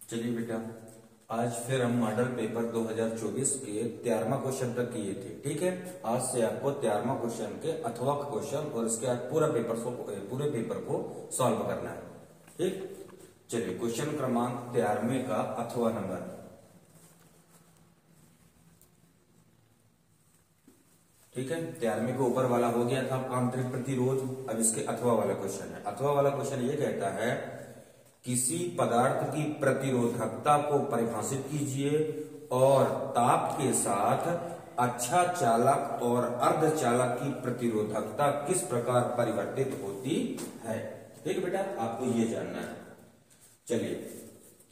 चलिए बेटा, आज फिर हम मॉडल पेपर 2024 के 13वां क्वेश्चन तक किए थे। ठीक है, आज से आपको 13वां क्वेश्चन के अथवा क्वेश्चन और इसके बाद पूरे पेपर को सॉल्व करना है। ठीक, चलिए क्वेश्चन क्रमांक 13वें का अथवा नंबर। ठीक है, 13वें के ऊपर वाला हो गया था आंतरिक प्रतिरोध। अब इसके अथवा वाला क्वेश्चन है। अथवा वाला क्वेश्चन ये कहता है किसी पदार्थ की प्रतिरोधकता को परिभाषित कीजिए और ताप के साथ अच्छा चालक और अर्धचालक की प्रतिरोधकता किस प्रकार परिवर्तित होती है। ठीक है बेटा, आपको ये जानना है। चलिए,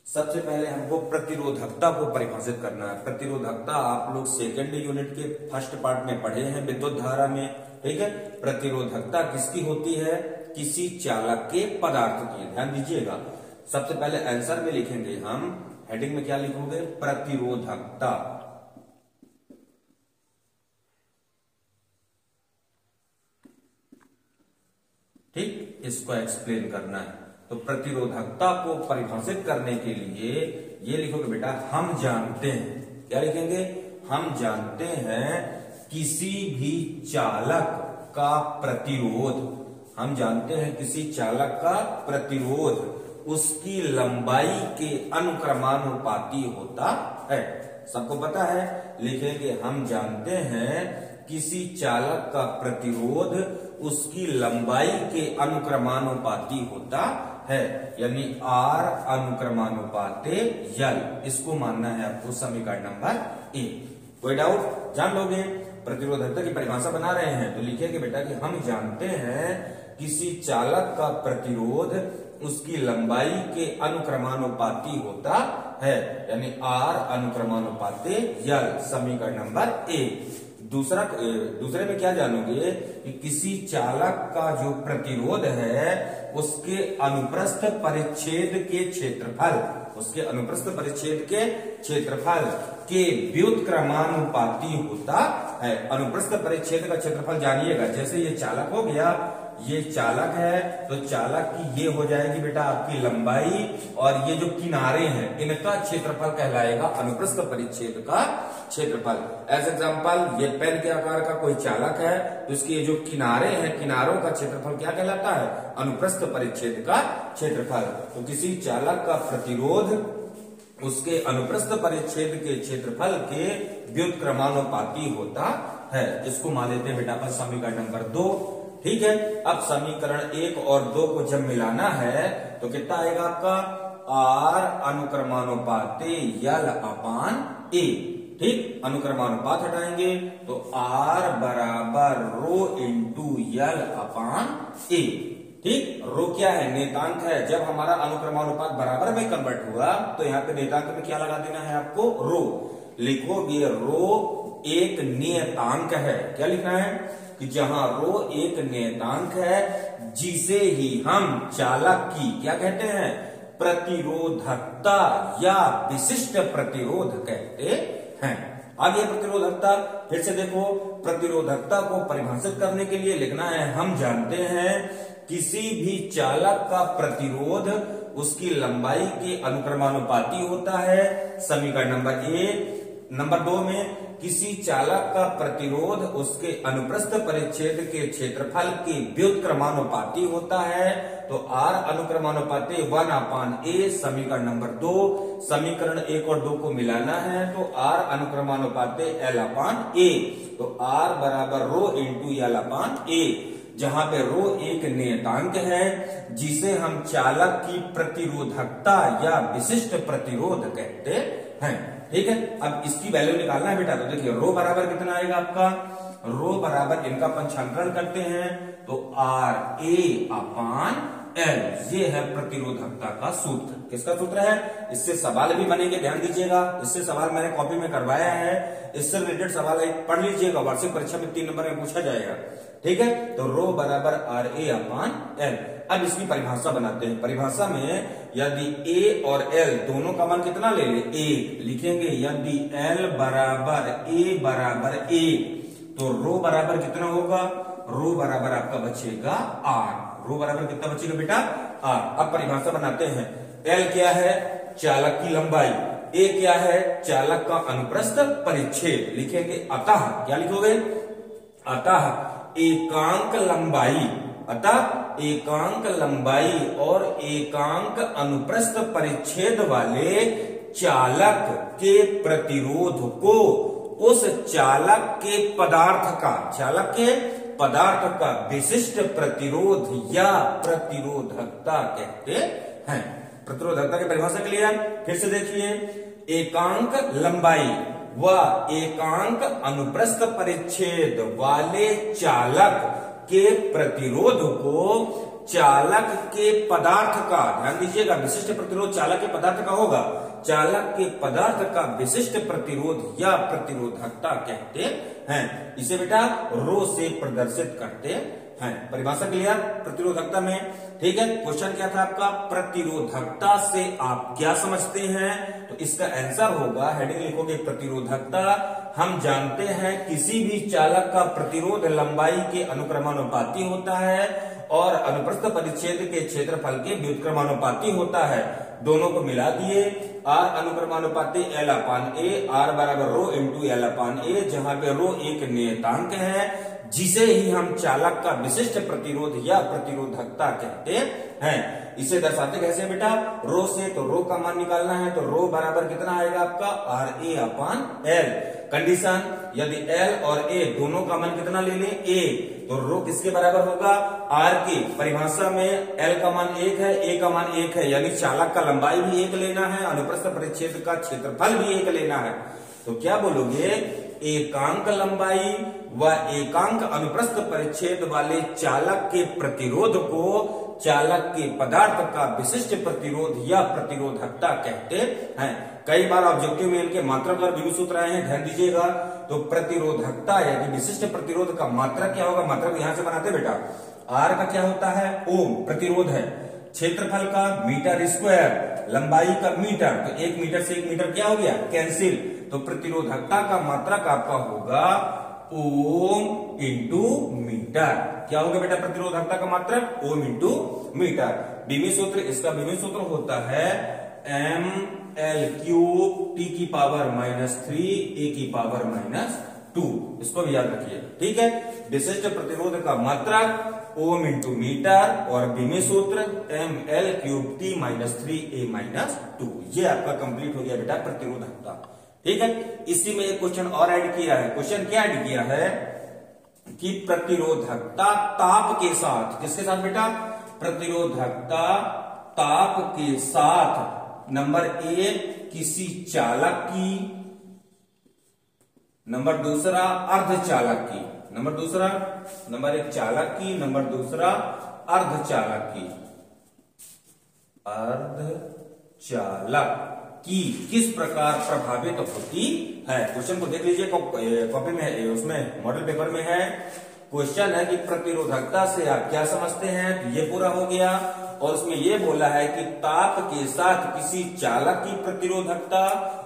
सबसे पहले हमको प्रतिरोधकता को परिभाषित करना है। प्रतिरोधकता आप लोग सेकेंड यूनिट के फर्स्ट पार्ट में पढ़े हैं विद्युत धारा में। ठीक है, प्रतिरोधकता किसकी होती है? किसी चालक के पदार्थ की। ध्यान दीजिएगा, सबसे पहले आंसर में लिखेंगे हम, हेडिंग में क्या लिखोगे? प्रतिरोधकता। ठीक, इसको एक्सप्लेन करना है। तो प्रतिरोधकता को परिभाषित करने के लिए ये लिखोगे बेटा, हम जानते हैं। क्या लिखेंगे? हम जानते हैं किसी भी चालक का प्रतिरोध। हम जानते हैं किसी चालक का प्रतिरोध उसकी लंबाई के अनुक्रमानुपाती होता है। सबको पता है, लिखेंगे हम जानते हैं किसी चालक का प्रतिरोध उसकी लंबाई के अनुक्रमानुपाती होता है, यानी R अनुक्रमानुपाते L। इसको मानना है आपको समीकरण नंबर 1। कोई डाउट? जान लोगे? प्रतिरोधकता की परिभाषा बना रहे हैं तो लिखेंगे बेटा कि हम जानते हैं किसी चालक का प्रतिरोध उसकी लंबाई के अनुक्रमानुपाती होता है, यानी R अनुक्रमानुपाते L। समीकरण नंबर 1। दूसरे में क्या जानोगे कि किसी चालक का जो प्रतिरोध है उसके अनुप्रस्थ परिच्छेद के क्षेत्रफल, उसके अनुप्रस्थ परिच्छेद के क्षेत्रफल के व्युत्क्रमानुपाती होता है। अनुप्रस्थ परिच्छेद का क्षेत्रफल जानिएगा, जैसे ये चालक हो गया, ये चालक है तो चालक की ये हो जाएगी बेटा आपकी लंबाई, और ये जो किनारे हैं इनका क्षेत्रफल कहलाएगा अनुप्रस्थ परिच्छेद का क्षेत्रफल। एज एग्जांपल, ये पेन के आकार का कोई चालक है तो इसके ये जो किनारे हैं, किनारों का क्षेत्रफल क्या कहलाता है? अनुप्रस्थ परिच्छेद का क्षेत्रफल। तो किसी चालक का प्रतिरोध उसके अनुप्रस्थ परिच्छेद के क्षेत्रफल के व्युत्क्रमानुपाती होता है। इसको मान लेते हैं बेटा पर समीकरण नंबर 2। ठीक है, अब समीकरण 1 और 2 को जब मिलाना है तो कितना आएगा आपका? R अनुक्रमानुपाते L upon A। ठीक, अनुक्रमानुपात हटाएंगे तो R बराबर rho into L upon A। ठीक, रो क्या है? नेतांक है। जब हमारा अनुक्रमानुपात बराबर में कन्वर्ट हुआ तो यहाँ पे नेतांक में क्या लगा देना है आपको? रो। लिखोगे रो एक नियतांक है। क्या लिखना है? कि जहां रो एक नियतांक है जिसे ही हम चालक की क्या कहते हैं? प्रतिरोधकता या विशिष्ट प्रतिरोध कहते हैं। आगे प्रतिरोधकता, फिर से देखो, प्रतिरोधकता को परिभाषित करने के लिए लिखना है हम जानते हैं किसी भी चालक का प्रतिरोध उसकी लंबाई के अनुक्रमानुपाती होता है। समीकरण नंबर 1। नंबर 2 में किसी चालक का प्रतिरोध उसके अनुप्रस्थ परिच्छेद के क्षेत्रफल के व्युत्क्रमानुपाती होता है, तो R अनुक्रमानुपाते 1 अपान A। समीकरण नंबर 2। समीकरण 1 और 2 को मिलाना है तो R अनुक्रमानुपाते L अपान A। तो R बराबर rho into L upon A, जहां पे रो एक नियतांक है जिसे हम चालक की प्रतिरोधकता या विशिष्ट प्रतिरोध कहते हैं। ठीक है, अब इसकी वैल्यू निकालना है बेटा। तो देखिए रो बराबर कितना आएगा आपका? रो बराबर, इनका पंचांतरण करते हैं तो RA अपान L। ये है प्रतिरोधकता का सूत्र। किसका सूत्र है? इससे सवाल भी बनेंगे, ध्यान दीजिएगा। इससे सवाल मैंने कॉपी में करवाया है, इससे रिलेटेड सवाल पढ़ लीजिएगा, वार्षिक परीक्षा में 3 नंबर में पूछा जाएगा। ठीक है, तो रो बराबर RA अपान L। अब इसकी परिभाषा बनाते हैं। परिभाषा में यदि A और L दोनों का मान कितना ले ले? 1 लिखेंगे। यदि L बराबर A बराबर A तो रो बराबर कितना होगा? रो बराबर आपका बचेगा R। रो बराबर कितना बचेगा बेटा? R। अब परिभाषा बनाते हैं। L क्या है? चालक की लंबाई, ए क्या है चालक का अनुप्रस्थ परिच्छेद। लिखेंगे अतः, क्या लिखोगे अतः एकांक लंबाई, अतः एकांक लंबाई और एकांक अनुप्रस्थ परिच्छेद वाले चालक के प्रतिरोध को उस चालक के पदार्थ का, चालक के पदार्थ का विशिष्ट प्रतिरोध या प्रतिरोधकता कहते हैं। प्रतिरोधकता की परिभाषा क्लियर, फिर से देखिए, एकांक लंबाई व एकांक अनुप्रस्थ परिच्छेद वाले चालक के प्रतिरोध को चालक के पदार्थ का, ध्यान दीजिएगा विशिष्ट प्रतिरोध चालक के पदार्थ का होगा, चालक के पदार्थ का विशिष्ट प्रतिरोध या प्रतिरोधकता कहते हैं। इसे बेटा रो से प्रदर्शित करते हैं। परिभाषा क्लियर प्रतिरोधकता में, ठीक है। क्वेश्चन क्या था आपका, प्रतिरोधकता से आप क्या समझते हैं, तो इसका आंसर होगा, हेडिंग लिखोगे प्रतिरोधकता। हम जानते हैं किसी भी चालक का प्रतिरोध लंबाई के अनुक्रमानुपाती होता है और अनुप्रस्थ परिच्छेद के क्षेत्रफल के व्युत्क्रमानुपाती होता है। दोनों को मिला दिए, आर अनुक्रमानुपाती एल अपान ए, आर बराबर रो इंटू एल अपान ए, जहां पे रो एक नियतांक है जिसे ही हम चालक का विशिष्ट प्रतिरोध या प्रतिरोधकता कहते हैं। इसे दर्शाते कैसे बेटा, रो से, तो रो का मान निकालना है, तो रो बराबर कितना आएगा आपका r a upon l. Condition, यदि एल और ए दोनों का मान कितना ले लें ए, तो रो किसके बराबर होगा आर के। परिभाषा में एल का मान 1 है, ए का मान 1 है, यानी चालक का लंबाई भी 1 लेना है, अनुप्रस्थ परिच्छेद का क्षेत्रफल भी 1 लेना है। तो क्या बोलोगे, एकांक लंबाई व एकांक अनुप्रस्थ परिच्छेद वाले चालक के प्रतिरोध को चालक के पदार्थ का विशिष्ट प्रतिरोध या प्रतिरोधकता कहते हैं। कई बार ऑब्जेक्टिव में इनके मात्रक और विभव सूत्र आए हैं, ध्यान दीजिएगा। तो प्रतिरोधकता यानी विशिष्ट प्रतिरोध का मात्रक क्या होगा, मात्रक यहां से बनाते बेटा, आर का क्या होता है ओम, प्रतिरोध है, क्षेत्रफल का मीटर स्क्वायर, लंबाई का मीटर, तो 1 मीटर से 1 मीटर क्या हो गया कैंसिल, तो प्रतिरोधकता का मात्रक आपका होगा ओम इंटू मीटर। क्या होगा बेटा प्रतिरोधकता का मात्रक ओम इंटू मीटर। बीमी सूत्र, इसका बीमी सूत्र होता है एम एल क्यूब टी की पावर -3 ए की पावर -2। इसको भी याद रखिए, ठीक है। विशिष्ट प्रतिरोध का मात्रक ओम इंटू मीटर और बीमी सूत्र एम एल क्यूब टी -3 ए -2। ये आपका कंप्लीट हो गया बेटा प्रतिरोधकता, ठीक है। इसी में एक क्वेश्चन और ऐड किया है। क्वेश्चन क्या ऐड किया है कि प्रतिरोधकता ताप के साथ, किसके साथ बेटा, प्रतिरोधकता ताप के साथ नंबर 1 किसी चालक की, नंबर दूसरा अर्धचालक की, नंबर दूसरा, नंबर 1 चालक की, नंबर दूसरा अर्धचालक की, अर्धचालक की किस प्रकार प्रभावित होती है। क्वेश्चन को देख लीजिए, कॉपी में, उसमें मॉडल पेपर में है। क्वेश्चन है कि प्रतिरोधकता से आप क्या समझते हैं, तो ये पूरा हो गया। और उसमें ये बोला है कि ताप के साथ किसी चालक की प्रतिरोधकता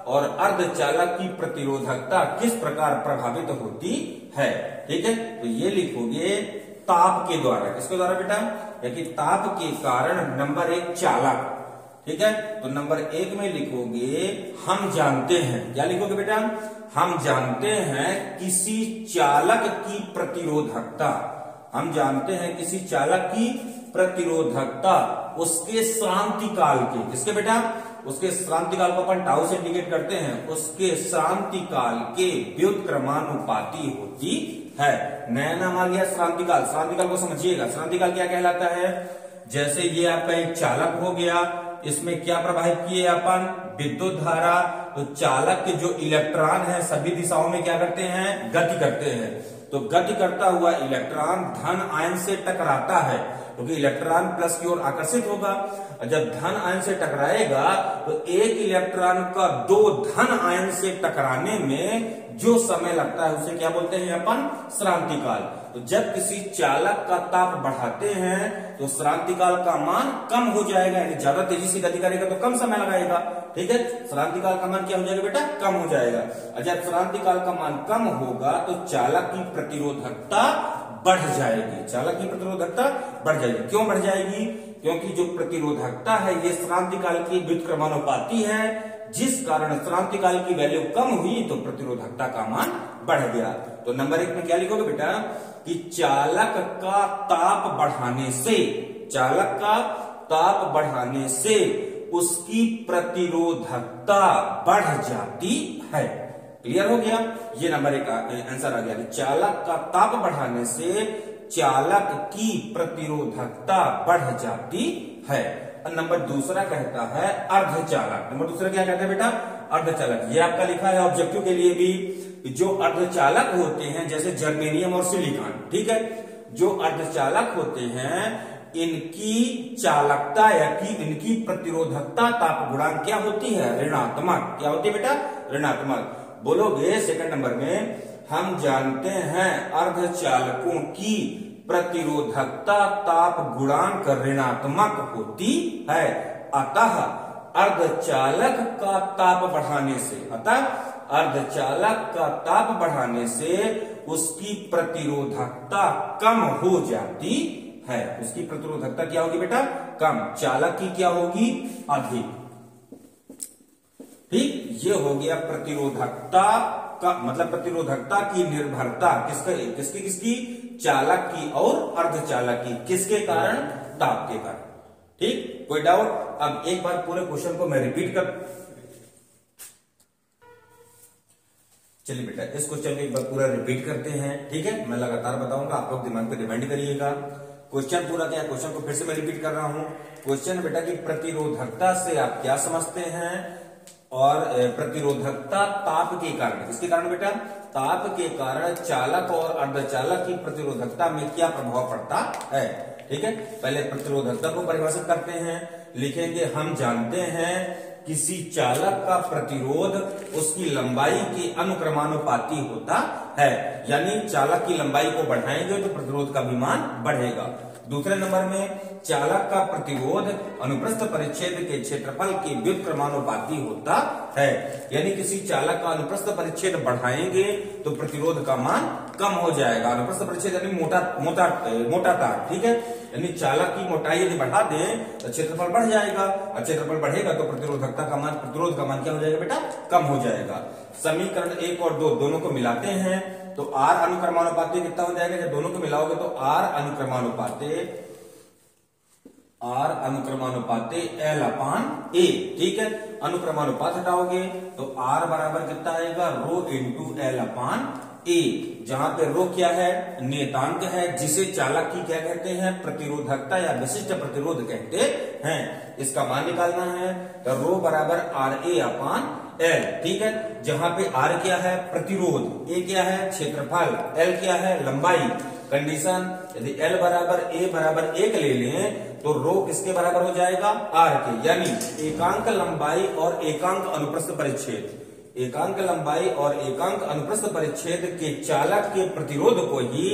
और अर्धचालक की प्रतिरोधकता किस प्रकार प्रभावित होती है, ठीक है। तो ये लिखोगे ताप के द्वारा, किसके द्वारा बेटा, यानी ताप के कारण नंबर 1 चालक, ठीक है। तो नंबर 1 में लिखोगे हम जानते हैं, क्या लिखोगे बेटा, हम जानते हैं किसी चालक की प्रतिरोधकता, हम जानते हैं किसी चालक की प्रतिरोधकता उसके श्रांति काल के, किसके बेटा, उसके श्रांति काल को अपन टाउ से इंडिकेट करते हैं, उसके श्रांति काल के व्युत्क्रमानुपाती होती है। नया नाम आ गया श्रांति काल। श्रांति काल को समझिएगा, श्रांति काल क्या कहलाता है, जैसे ये आपका एक चालक हो गया, इसमें क्या प्रवाहित किए अपन, विद्युत धारा। तो चालक के जो इलेक्ट्रॉन है सभी दिशाओं में क्या करते हैं, गति करते हैं। तो गति करता हुआ इलेक्ट्रॉन धन आयन से टकराता है, क्योंकि इलेक्ट्रॉन प्लस की ओर आकर्षित होगा। जब धन आयन से टकराएगा तो एक इलेक्ट्रॉन का 2 धन आयन से टकराने में जो समय लगता है उसे क्या बोलते हैं अपन, श्रांति काल। तो जब किसी चालक का ताप बढ़ाते हैं तो श्रांति काल का मान कम हो जाएगा, यानी ज्यादा तेजी से गति करेगा तो कम समय लगाएगा, ठीक है। श्रांति काल का मान क्या हो जाएगा बेटा, कम हो जाएगा। और जब श्रांति काल का मान कम होगा तो चालक की प्रतिरोधकता बढ़ जाएगी, चालक की प्रतिरोधकता बढ़ जाएगी। क्यों बढ़ जाएगी, क्योंकि जो प्रतिरोधकता है ये क्रांतिकाल की व्युत्क्रमानुपाती है, जिस कारण क्रांतिकाल की वैल्यू कम हुई तो प्रतिरोधकता का मान बढ़ गया। तो नंबर 1 में क्या लिखोगे बेटा कि चालक का ताप बढ़ाने से, चालक का ताप बढ़ाने से उसकी प्रतिरोधकता बढ़ जाती है। क्लियर हो गया? ये नंबर 1 आंसर आ गया कि चालक का ताप बढ़ाने से चालक की प्रतिरोधकता बढ़ जाती है। और नंबर दूसरा कहता है अर्धचालक। नंबर दूसरा क्या कहता है बेटा? अर्धचालक। ये आपका लिखा है ऑब्जेक्टिव के लिए भी, जो अर्धचालक होते हैं जैसे जर्मेनियम और सिलिकॉन, ठीक है, जो अर्धचालक होते हैं इनकी चालकता या कि इनकी प्रतिरोधकता ताप गुणांक क्या होती है? ऋणात्मक। क्या होती है बेटा? ऋणात्मक। बोलोगे सेकंड नंबर में, हम जानते हैं अर्धचालकों की प्रतिरोधकता ताप गुणांक ऋणात्मक होती है, अतः अर्धचालक का ताप बढ़ाने से, अतः अर्धचालक का ताप बढ़ाने से उसकी प्रतिरोधकता कम हो जाती है। उसकी प्रतिरोधकता क्या होगी बेटा? कम। चालक की क्या होगी? अधिक। ठीक, ये हो गया प्रतिरोधकता का मतलब प्रतिरोधकता की निर्भरता किसके किसकी? चालक की और अर्धचालक की। किसके कारण? ताप के कारण। ठीक, कोई डाउट? अब एक बार पूरे क्वेश्चन को मैं रिपीट कर, चलिए बेटा इस क्वेश्चन को एक बार पूरा रिपीट करते हैं, ठीक है? मैं लगातार बताऊंगा, आप लोग दिमाग पे रिमाइंड करिएगा। क्वेश्चन पूरा क्या है, क्वेश्चन को फिर से मैं रिपीट कर रहा हूं। क्वेश्चन बेटा की प्रतिरोधकता से आप क्या समझते हैं, और प्रतिरोधकता ताप के कारण, किसके कारण बेटा? ताप के कारण चालक और अर्धचालक की प्रतिरोधकता में क्या प्रभाव पड़ता है। ठीक है, पहले प्रतिरोधकता को परिभाषित करते हैं। लिखेंगे हम जानते हैं किसी चालक का प्रतिरोध उसकी लंबाई के अनुक्रमानुपाती होता है, यानी चालक की लंबाई को बढ़ाएंगे तो प्रतिरोध का भी मान बढ़ेगा। दूसरे नंबर में चालक का प्रतिरोध अनुप्रस्थ परिच्छेद के क्षेत्रफल के व्युत्क्रमानुपाती होता है, यानी किसी चालक का अनुप्रस्थ परिच्छेद बढ़ाएंगे तो प्रतिरोध का मान कम हो जाएगा। अनुप्रस्थ परिच्छेद यानी मोटा तार, ठीक है, यानी चालक की मोटाई यदि बढ़ा दें तो क्षेत्रफल बढ़ जाएगा, और क्षेत्रफल बढ़ेगा तो प्रतिरोधकता का मान, प्रतिरोध का मान क्या हो जाएगा बेटा? कम हो जाएगा। समीकरण 1 और 2 दोनों को मिलाते हैं तो R अनुक्रमानुपाती कितना हो जाएगा? जब दोनों को मिलाओगे तो R अनुक्रमानुपाती L/A, ठीक है। अनुक्रमानुपात हटाओगे तो R बराबर कितना आएगा? रो इंटू L/A, जहां पे रो क्या है? नियतांक है, जिसे चालक की क्या कहते हैं? प्रतिरोधकता या विशिष्ट प्रतिरोध कहते हैं। इसका मान निकालना है तो रो बराबर RA/L, ठीक है, जहां पे R क्या है? प्रतिरोध, A क्या है? क्षेत्रफल, L क्या है? लंबाई। कंडीशन, यदि L बराबर A बराबर 1 ले लें तो रो किसके बराबर हो जाएगा? R के, यानी एकांक लंबाई और एकांक अनुप्रस्थ परिच्छेद, एकांक लंबाई और एकांक अनुप्रस्थ परिच्छेद के चालक के प्रतिरोध को ही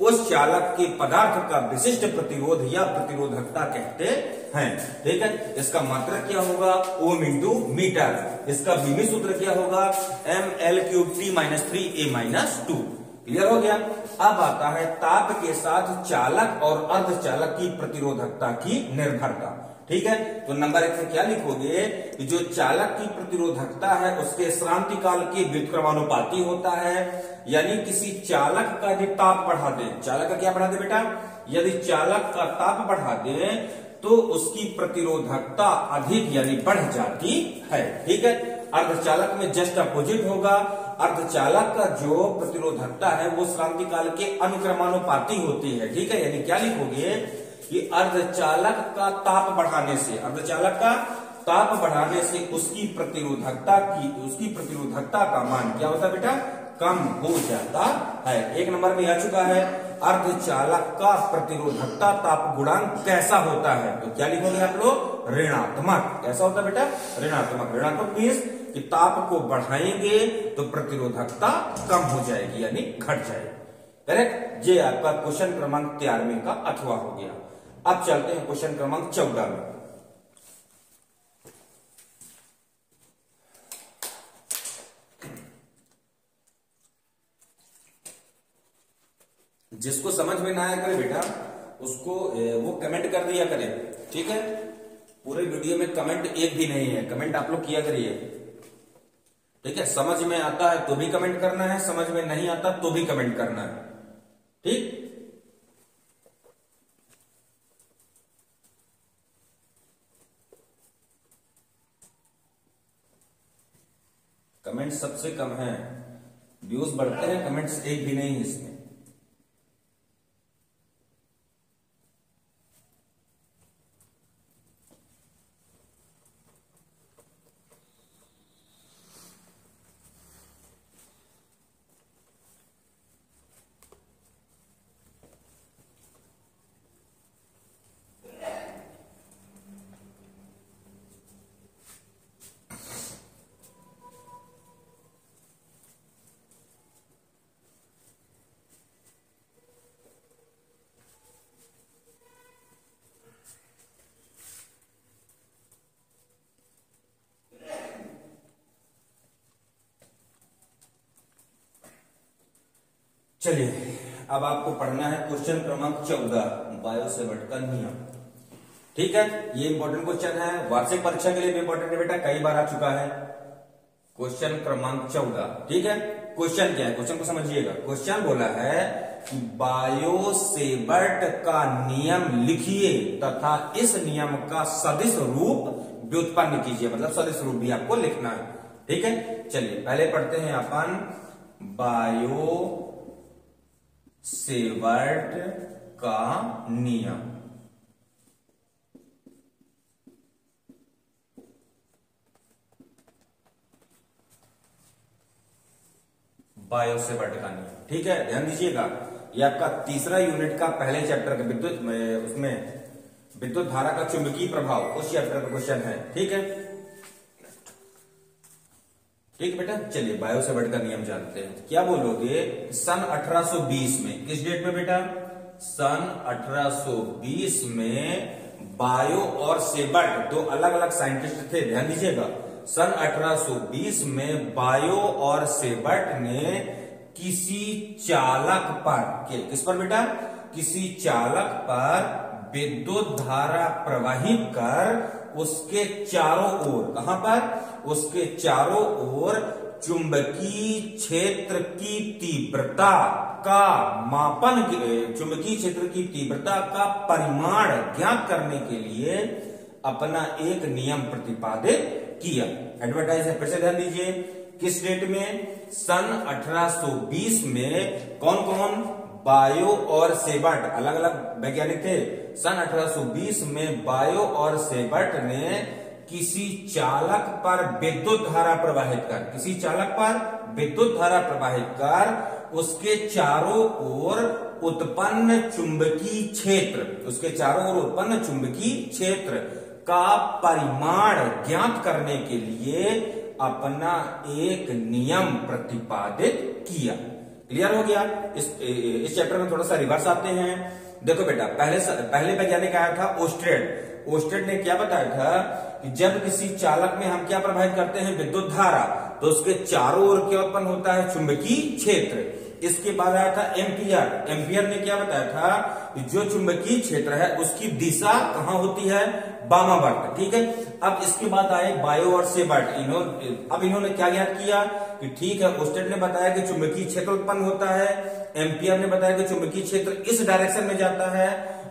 उस चालक के पदार्थ का विशिष्ट प्रतिरोध या प्रतिरोधकता कहते हैं। ठीक है, इसका मात्रक क्या होगा? Ohm into metre. इसका विमी सूत्र क्या होगा? mL3T-3A-2। क्लियर हो गया? अब आता है ताप के साथ चालक और अर्धचालक की प्रतिरोधकता की निर्भरता। ठीक है, तो नंबर 1 में क्या लिखोगे कि जो चालक की प्रतिरोधकता है उसके क्रांतिकाल के व्युत्क्रमानुपाती होता है, यानी किसी चालक का यदि ताप बढ़ा दे, चालक का क्या बढ़ा दे बेटा? यदि चालक का ताप बढ़ा दे तो उसकी प्रतिरोधकता अधिक यानी बढ़ जाती है। ठीक है, अर्धचालक में जस्ट अपोजिट होगा। अर्धचालक का जो प्रतिरोधकता है वो क्रांतिकाल के अनुक्रमानुपाती होती है। ठीक है, यानी क्या लिखोगे कि अर्धचालक का ताप बढ़ाने से, अर्धचालक का ताप बढ़ाने से उसकी प्रतिरोधकता का मान क्या होता है बेटा? कम हो जाता है। 1 नंबर में आ चुका है अर्धचालक का प्रतिरोधकता ताप गुणांक कैसा होता है, तो क्या लिखोगे आप लोग? ऋणात्मक। कैसा होता है बेटा? ऋणात्मक। ऋणात्मक मीन्स कि ताप को बढ़ाएंगे तो प्रतिरोधकता कम हो जाएगी यानी घट जाएगी। करेक्ट? ये आपका क्वेश्चन क्रमांक 13वें का अथवा हो गया। अब चलते हैं क्वेश्चन क्रमांक 14 में। जिसको समझ में ना आया करे बेटा उसको वो कमेंट कर दिया करे, ठीक है, पूरे वीडियो में कमेंट एक भी नहीं है, कमेंट आप लोग किया करिए। ठीक है, समझ में आता है तो भी कमेंट करना है, समझ में नहीं आता तो भी कमेंट करना है। ठीक, कमेंट सबसे कम है, व्यूज बढ़ते हैं, कमेंट्स एक भी नहीं है इसमें। चलिए, अब आपको पढ़ना है क्वेश्चन क्रमांक 14, बायो सेवर्ट का नियम। ठीक है, ये इंपॉर्टेंट क्वेश्चन है, वार्षिक परीक्षा के लिए भी इंपॉर्टेंट है बेटा, कई बार आ चुका है। क्वेश्चन क्रमांक 14, ठीक है। क्वेश्चन क्या है, क्वेश्चन को समझिएगा। क्वेश्चन बोला है कि बायो सेवर्ट का नियम लिखिए तथा इस नियम का सदिश रूप व्युत्पन्न कीजिए, मतलब सदिश रूप भी आपको लिखना है। ठीक है, चलिए पहले पढ़ते हैं अपन बायो सेवर्ट का नियम। बायो सेवर्ट का नियम, ठीक है, ध्यान दीजिएगा। ये आपका तीसरा यूनिट का पहले चैप्टर का विद्युत, उसमें विद्युत धारा का चुंबकीय प्रभाव, उस चैप्टर का क्वेश्चन है। ठीक है, ठीक है बेटा, चलिए बायो सेवर्ट का नियम जानते हैं। क्या बोलोगे, सन 1820 में, किस डेट में बेटा, सन 1820 में बायो और सेवर्ट दो अलग अलग साइंटिस्ट थे, ध्यान दीजिएगा। सन 1820 में बायो और सेवर्ट ने किसी चालक पर, किस पर बेटा, किसी चालक पर विद्युत धारा प्रवाहित कर उसके चारों ओर, कहां पर, उसके चारों ओर चुंबकीय क्षेत्र की तीव्रता का मापन, चुंबकीय क्षेत्र की तीव्रता का परिमाण ज्ञात करने के लिए अपना एक नियम प्रतिपादित किया। एडवर्टाइज है, फिर से ध्यान दीजिए, किस डेट में, सन 1820 में। कौन कौन, बायो और सेवर्ट, अलग अलग वैज्ञानिक थे। सन 1820 में बायो और सेवर्ट ने किसी चालक पर विद्युत धारा प्रवाहित कर, किसी चालक पर विद्युत धारा प्रवाहित कर उसके चारों ओर उत्पन्न चुंबकीय क्षेत्र, उसके चारों ओर उत्पन्न चुंबकीय क्षेत्र का परिमाण ज्ञात करने के लिए अपना एक नियम प्रतिपादित किया। क्लियर हो गया। इस चैप्टर में थोड़ा सा रिवर्स आते हैं। देखो बेटा, पहले वैज्ञानिक आया था ओस्टेड। ओस्टेड ने क्या बताया था कि जब किसी चालक में हम क्या प्रवाहित करते हैं, विद्युत धारा, तो उसके चारों ओर क्या उत्पन्न होता है, चुंबकीय क्षेत्र। इसके बाद आया था एम्पियर। एम्पियर ने क्या बताया था कि जो चुंबकीय क्षेत्र है उसकी दिशा कहां होती है, वामावर्त। ठीक है, अब इसके बाद आए बायो और सेवर्ट। इन्होंने क्या ज्ञात किया कि ठीक है, ओस्टेड ने बताया कि चुंबकीय क्षेत्र उत्पन्न होता है, एम्पियर ने बताया कि चुंबकीय क्षेत्र इस डायरेक्शन में जाता है।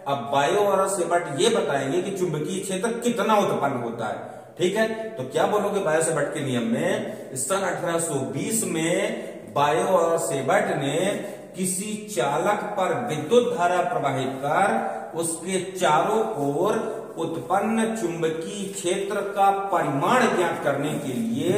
अब बायो और सेवर्ट ये बताएंगे कि चुंबकीय क्षेत्र कितना उत्पन्न होता है। ठीक है, तो क्या बोलोगे बायो सेवर्ट के नियम में, सन 1820 में बायो और सेवर्ट ने किसी चालक पर विद्युत धारा प्रवाहित कर उसके चारों ओर उत्पन्न चुंबकीय क्षेत्र का परिमाण ज्ञात करने के लिए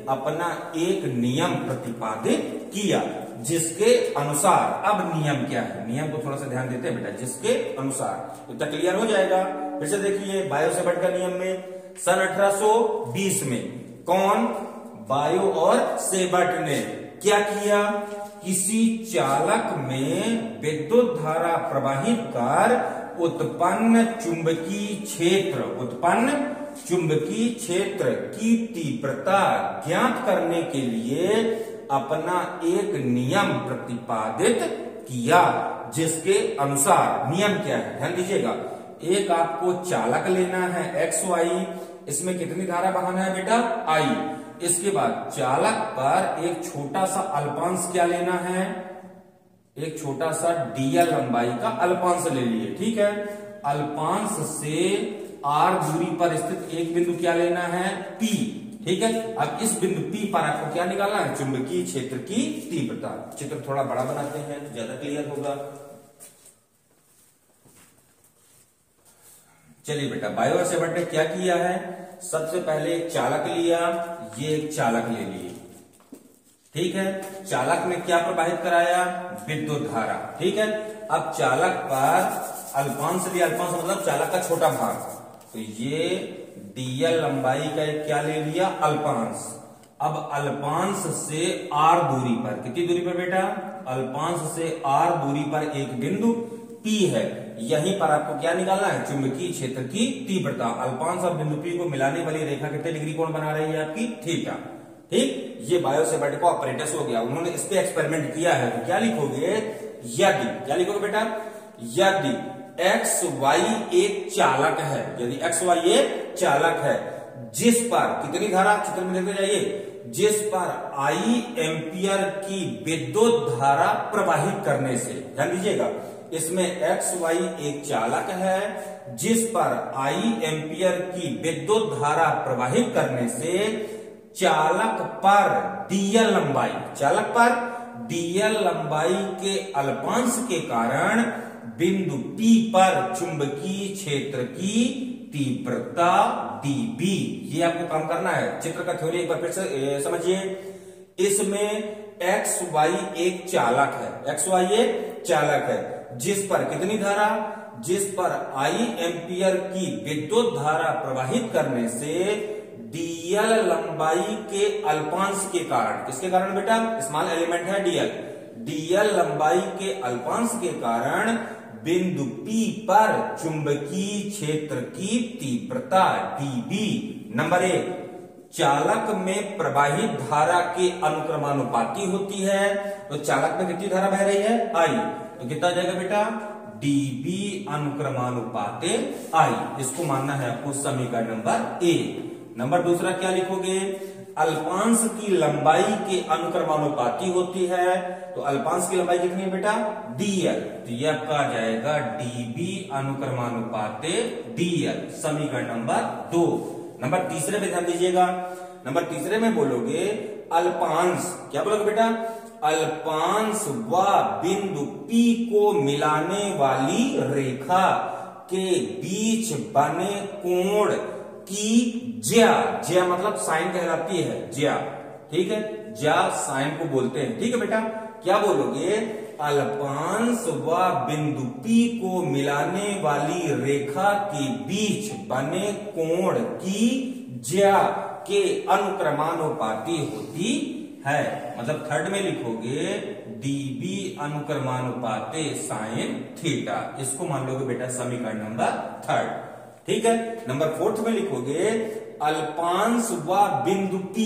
अपना एक नियम प्रतिपादित किया, जिसके अनुसार, अब नियम क्या है, नियम को थोड़ा सा ध्यान देते हैं बेटा, जिसके अनुसार, इतना क्लियर हो जाएगा। फिर से देखिए, बायो सेवर्ट का नियम में सन 1820 में कौन, बायो और सेवर्ट ने क्या किया, किसी चालक में विद्युत धारा प्रवाहित कर उत्पन्न चुंबकीय क्षेत्र की तीव्रता ज्ञात करने के लिए अपना एक नियम प्रतिपादित किया, जिसके अनुसार, नियम क्या है, ध्यान दीजिएगा, एक आपको चालक लेना है एक्स वाई, इसमें कितनी धारा बहाना है बेटा आई। इसके बाद चालक पर एक छोटा सा अल्पांश क्या लेना है, एक छोटा सा डीएल लंबाई का अल्पांश ले लिए, ठीक है। अल्पांश से आर दूरी पर स्थित एक बिंदु क्या लेना है पी, ठीक है। अब इस बिंदु पी पर आपको क्या निकालना है, चुंबकीय क्षेत्र की तीव्रता। चित्र थोड़ा बड़ा बनाते हैं ज्यादा क्लियर होगा। चलिए बेटा, बायो और सेवर्ट ने क्या किया है, सबसे पहले एक चालक लिया, ये एक चालक ले लिए, ठीक है। चालक में क्या प्रवाहित कराया, विद्युत धारा, ठीक है। अब चालक पर अल्पांश लिया, अल्पांश मतलब चालक का छोटा भाग, तो ये डीएल लंबाई का एक क्या ले लिया अल्पांश। अब अल्पांश से आर दूरी पर, कितनी दूरी पर बेटा, अल्पांश से आर दूरी पर एक बिंदु पी है, यहीं पर आपको क्या निकालना है, चुंबकीय क्षेत्र की तीव्रता। अल्पांश और बिंदु पी को मिलाने वाली रेखा कितने डिग्री कोण बना रही है आपकी, थीटा, ठीक। ये बायो सेवर्ट का ऑपरेटस हो गया, उन्होंने इस पे एक्सपेरिमेंट किया है। तो क्या लिखोगे, यदि, क्या लिखोगे बेटा, यदि एक्स वाई एक चालक है, यदि एक्स वाई एक चालक है जिस पर कितनी धारा, चित्र में देखते जाइए, जिस पर आई एम्पियर की विद्युत धारा प्रवाहित करने से, ध्यान दीजिएगा, इसमें एक्स वाई एक चालक है जिस पर आई एम्पियर की विद्युत धारा प्रवाहित करने से चालक पर डीएल लंबाई, चालक पर डीएल लंबाई के अल्पांश के कारण बिंदु P पर चुंबकीय क्षेत्र की तीव्रता dB, ये आपको काम करना है। चित्र का थ्योरी एक बार फिर से समझिए। इसमें एक्स वाई एक चालक है, एक्स वाई एक चालक है जिस पर कितनी धारा, जिस पर आई एम्पियर की विद्युत धारा प्रवाहित करने से डीएल लंबाई के अल्पांश के कारण, किसके कारण बेटा, स्मॉल एलिमेंट है डीएल, डीएल लंबाई के अल्पांश के कारण बिंदु P पर चुंबकीय क्षेत्र की तीव्रता dB। नंबर 1, चालक में प्रवाहित धारा के अनुक्रमानुपाती होती है, तो चालक में कितनी धारा बह रही है I, तो कितना जाएगा बेटा, dB अनुक्रमानुपाते I। इसको मानना है आपको समीकरण नंबर A। नंबर दूसरा क्या लिखोगे, अल्पांश की लंबाई के अनुक्रमानुपाती होती है, तो अल्पांश की लंबाई कितनी है बेटा, dl, तो ये आपका आ जाएगा dB अनुक्रमानुपाते dl, समीकरण नंबर 2। नंबर तीसरे में ध्यान दीजिएगा, नंबर तीसरे में बोलोगे अल्पांश, क्या बोलोगे बेटा, अल्पांश व बिंदु P को मिलाने वाली रेखा के बीच बने कोण की ज्या, ज्या मतलब साइन कहलाती है, ज्या, ठीक है, ज्या साइन को बोलते हैं, ठीक है बेटा। क्या बोलोगे, अल्पांश व बिंदु P को मिलाने वाली रेखा के बीच बने कोण की ज्या के अनुक्रमानुपाती होती है, मतलब थर्ड में लिखोगे dB अनुक्रमानुपाते साइन थीटा, इसको मान लोगे बेटा समीकरण नंबर 3, ठीक है। नंबर 4 में लिखोगे अल्पांश व बिंदु P,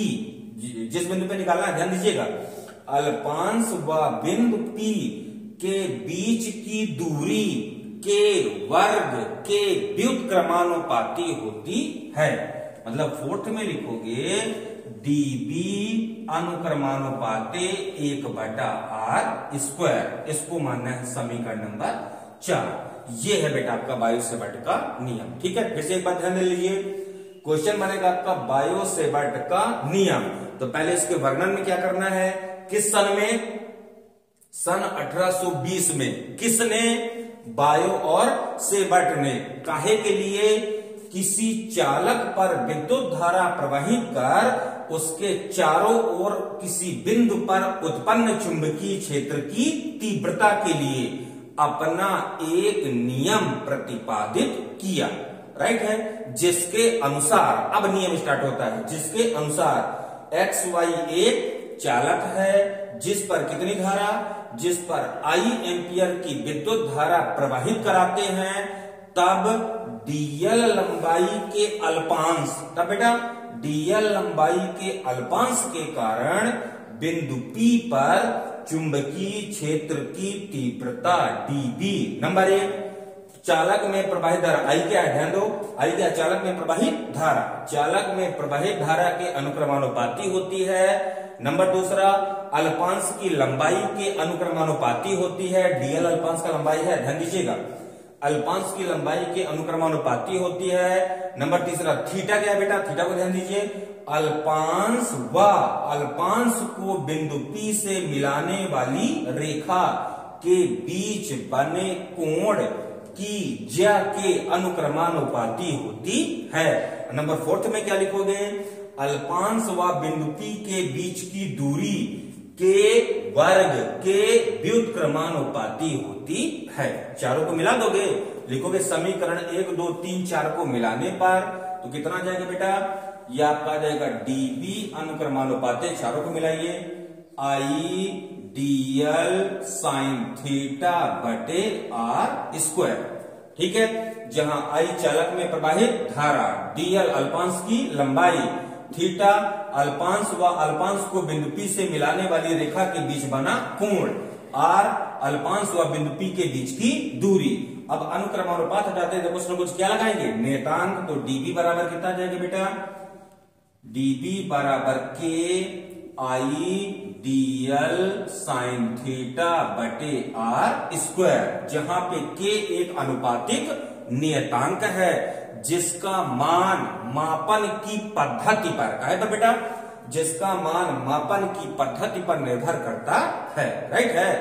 जिस बिंदु पे निकालना है ध्यान दीजिएगा, अल्पांश व बिंदु P के बीच की दूरी के वर्ग के व्युत्क्रमानुपाती होती है, मतलब 4 में लिखोगे dB अनुक्रमानुपाते 1/r², इसको मानना है समीकरण नंबर 4। ये है बेटा आपका बायो सेवर्ट का नियम, ठीक है। फिर से एक बात ध्यान दे लीजिए, क्वेश्चन बनेगा आपका बायो सेवर्ट का नियम, तो पहले इसके वर्णन में क्या करना है, किस सन में, सन 1820 में, किसने, बायो और सेवर्ट ने, काहे के लिए, किसी चालक पर विद्युत धारा प्रवाहित कर उसके चारों ओर किसी बिंदु पर उत्पन्न चुंबकीय क्षेत्र की तीव्रता के लिए अपना एक नियम प्रतिपादित किया, राइट है, जिसके अनुसार, अब नियम स्टार्ट होता है, जिसके अनुसार एक्स वाई एक चालक है जिस पर कितनी धारा, जिस पर आई एम्पियर की विद्युत धारा प्रवाहित कराते हैं, तब डीएल लंबाई के अल्पांश, तब बेटा डीएल लंबाई के अल्पांश के कारण बिंदु P पर चुंबकीय क्षेत्र की तीव्रता dB। नंबर 1, चालक में प्रवाहित धारा, आई क्या है, ध्यान दो, आई क्या, चालक में प्रवाहित धारा, चालक में प्रवाहित धारा के अनुक्रमानुपाती होती है। नंबर दूसरा, अल्पांश की लंबाई के अनुक्रमानुपाती होती है, डीएल अल्पांश का लंबाई है, ध्यान दीजिएगा, अल्पांश की लंबाई के अनुक्रमानुपाती होती है। नंबर तीसरा, थीटा क्या है बेटा, थीटा को ध्यान दीजिए, अल्पांश व अल्पांश को बिंदु P से मिलाने वाली रेखा के बीच बने कोण की ज्या के अनुक्रमानुपाती होती है। नंबर फोर्थ में क्या लिखोगे, अल्पांश व बिंदु P के बीच की दूरी के वर्ग के व्युत्क्रमानुपाती होती है। चारों को मिला दोगे, लिखोगे समीकरण 1 2 3 4 को मिलाने पर तो कितना आ जाएगा बेटा, यह आपका आ जाएगा डीबी अनुक्रमानुपाती, चारों को मिलाइए, आई डीएल साइन थीटा बटे आर स्क्वायर, ठीक है, जहां आई चालक में प्रवाहित धारा, डीएल अल्पांश की लंबाई, थीटा अल्पांश व अल्पांश को बिंदु P से मिलाने वाली रेखा के बीच बना कोण, आर अल्पांश व बिंदु P के बीच की दूरी। अब अनुक्रमानुपात हटाते हैं, कुछ ना कुछ क्या लगाएंगे, नेतांक, तो डीबी बराबर कितना जाएगा बेटा, डीबी बराबर के आई डीएल साइन थीटा बटे आर स्क्वायर, जहां पे के एक अनुपातिक नियतांक है जिसका मान मापन की पद्धति पर, काहे पर बेटा, जिसका मान मापन की पद्धति पर निर्भर करता है, राइट है।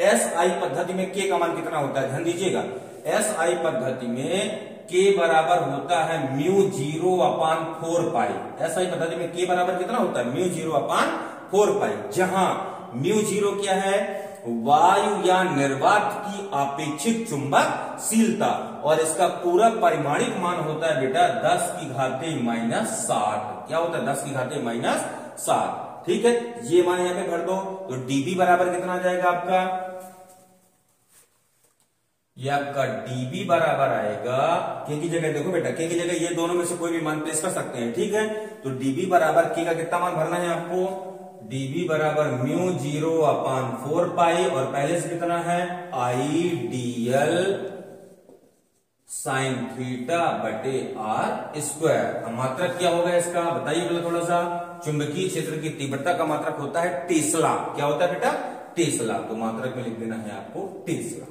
एसआई पद्धति में के का मान कितना होता है, ध्यान दीजिएगा, एसआई पद्धति में के बराबर होता है μ0/4 पाई, एसआई पद्धति में के बराबर कितना होता है, μ0/4 पाई, जहां μ0 क्या है, वायु या निर्वात की अपेक्षित चुंबकशीलता, और इसका पूरा परिमाणिक मान होता है बेटा 10 की घाते -60, क्या होता है 10 की घाते -60, ठीक है, ये मान यहां पे भर दो, तो डीबी बराबर कितना आ जाएगा आपका, ये आपका डीबी बराबर आएगा, के की जगह देखो बेटा, के की जगह ये दोनों में से कोई भी मान प्लेस कर सकते हैं, ठीक है, तो डीबी बराबर के का कितना मान भरना है आपको, डीबी बराबर μ0/4 पाई, और पहले से कितना है, आई डीएल साइन थीटा बटे आर स्क्वायर। मात्रक क्या होगा इसका, बताइए पहले थोड़ा सा, चुंबकीय क्षेत्र की तीव्रता का मात्रक होता है टेस्ला, क्या होता है बेटा, टेस्ला, तो मात्रक में लिख देना है आपको टेस्ला,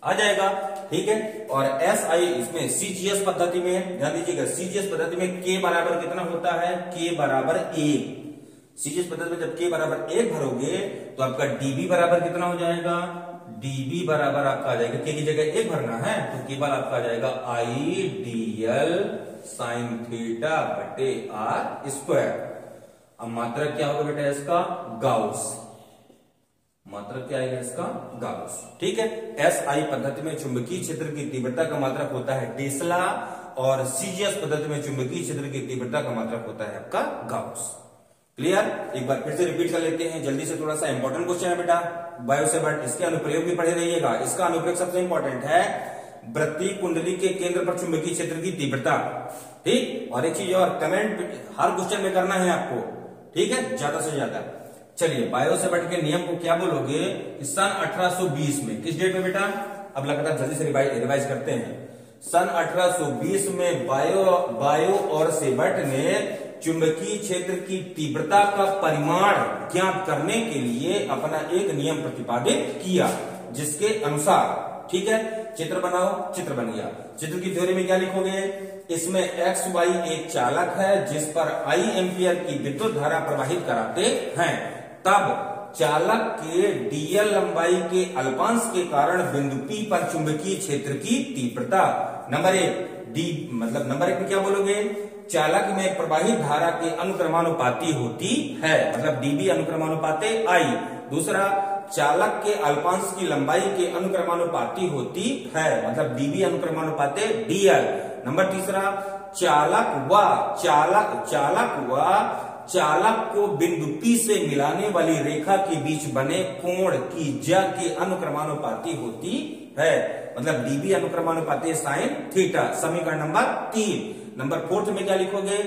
आ जाएगा, ठीक है। और एस आई इसमें सीजीएस पद्धति में ध्यान दीजिएगा, सीजीएस पद्धति में के बराबर कितना होता है, के बराबर 1, सीजीएस पद्धति में जब के बराबर 1 भरोगे तो आपका डीबी बराबर कितना हो जाएगा, डीबी बराबर आपका आ जाएगा, के की जगह 1 भरना है तो केवल आपका आ जाएगा आई डीएल साइन थीटा बटे आर स्क्वायर। अब मात्रक क्या होगा बेटा इसका, गाउस, मात्रक क्या आएगा इसका, गाउस, ठीक है। एसआई पद्धति में चुंबकीय क्षेत्र की तीव्रता का मात्रक होता है टेस्ला, और सीजीएस पद्धति में चुंबकीय क्षेत्र की तीव्रता का मात्रक होता है आपका गाउस। क्लियर, एक बार फिर से रिपीट कर लेते हैं जल्दी से, थोड़ा सा इंपॉर्टेंट क्वेश्चन है बेटा, बायो से बट इसके अनुप्रयोग भी पढ़े रहिएगा। इसका अनुप्रयोग सबसे इंपॉर्टेंट है, वृत्तीय कुंडली के केंद्र पर चुंबकीय क्षेत्र की तीव्रता, ठीक, और एक चीज और, कमेंट हर क्वेश्चन में करना है आपको, ठीक है, ज्यादा से ज्यादा। चलिए, बायो से बट के नियम को क्या बोलोगे, सन 1820 में, किस डेट में बेटा, अब लगातार जल्दी से रिवाइज करते हैं, सन 1820 में बायो और सेबट ने चुंबकीय क्षेत्र की तीव्रता का परिमाण ज्ञात करने के लिए अपना एक नियम प्रतिपादित किया, जिसके अनुसार, ठीक है, चित्र बनाओ, चित्र बन गया, चित्र की थ्योरी में क्या लिखोगे, इसमें एक्स वाई एक चालक है जिस पर आई एम्पियर की विद्युत धारा प्रवाहित कराते हैं, तब चालक के डीएल लंबाई के अल्पांश के कारण बिंदु P पर चुंबकीय क्षेत्र की तीव्रता, नंबर 1 डी, मतलब नंबर 1 में क्या बोलोगे, चालक में प्रवाहित धारा के अनुक्रमानुपाती होती है, मतलब डीबी अनुक्रमानुपाते आई। दूसरा, चालक के अल्पांश की लंबाई के अनुक्रमानुपाती होती है, मतलब डीबी अनुक्रमानुपाते डीएल। नंबर तीसरा, चालक को बिंदु P से मिलाने वाली रेखा के बीच बने कोण की ज्या के अनुक्रमानुपाती होती है, मतलब डीबी अनुक्रमानुपाती साइन थीटा, समीकरण नंबर 3। नंबर 4 में क्या लिखोगे,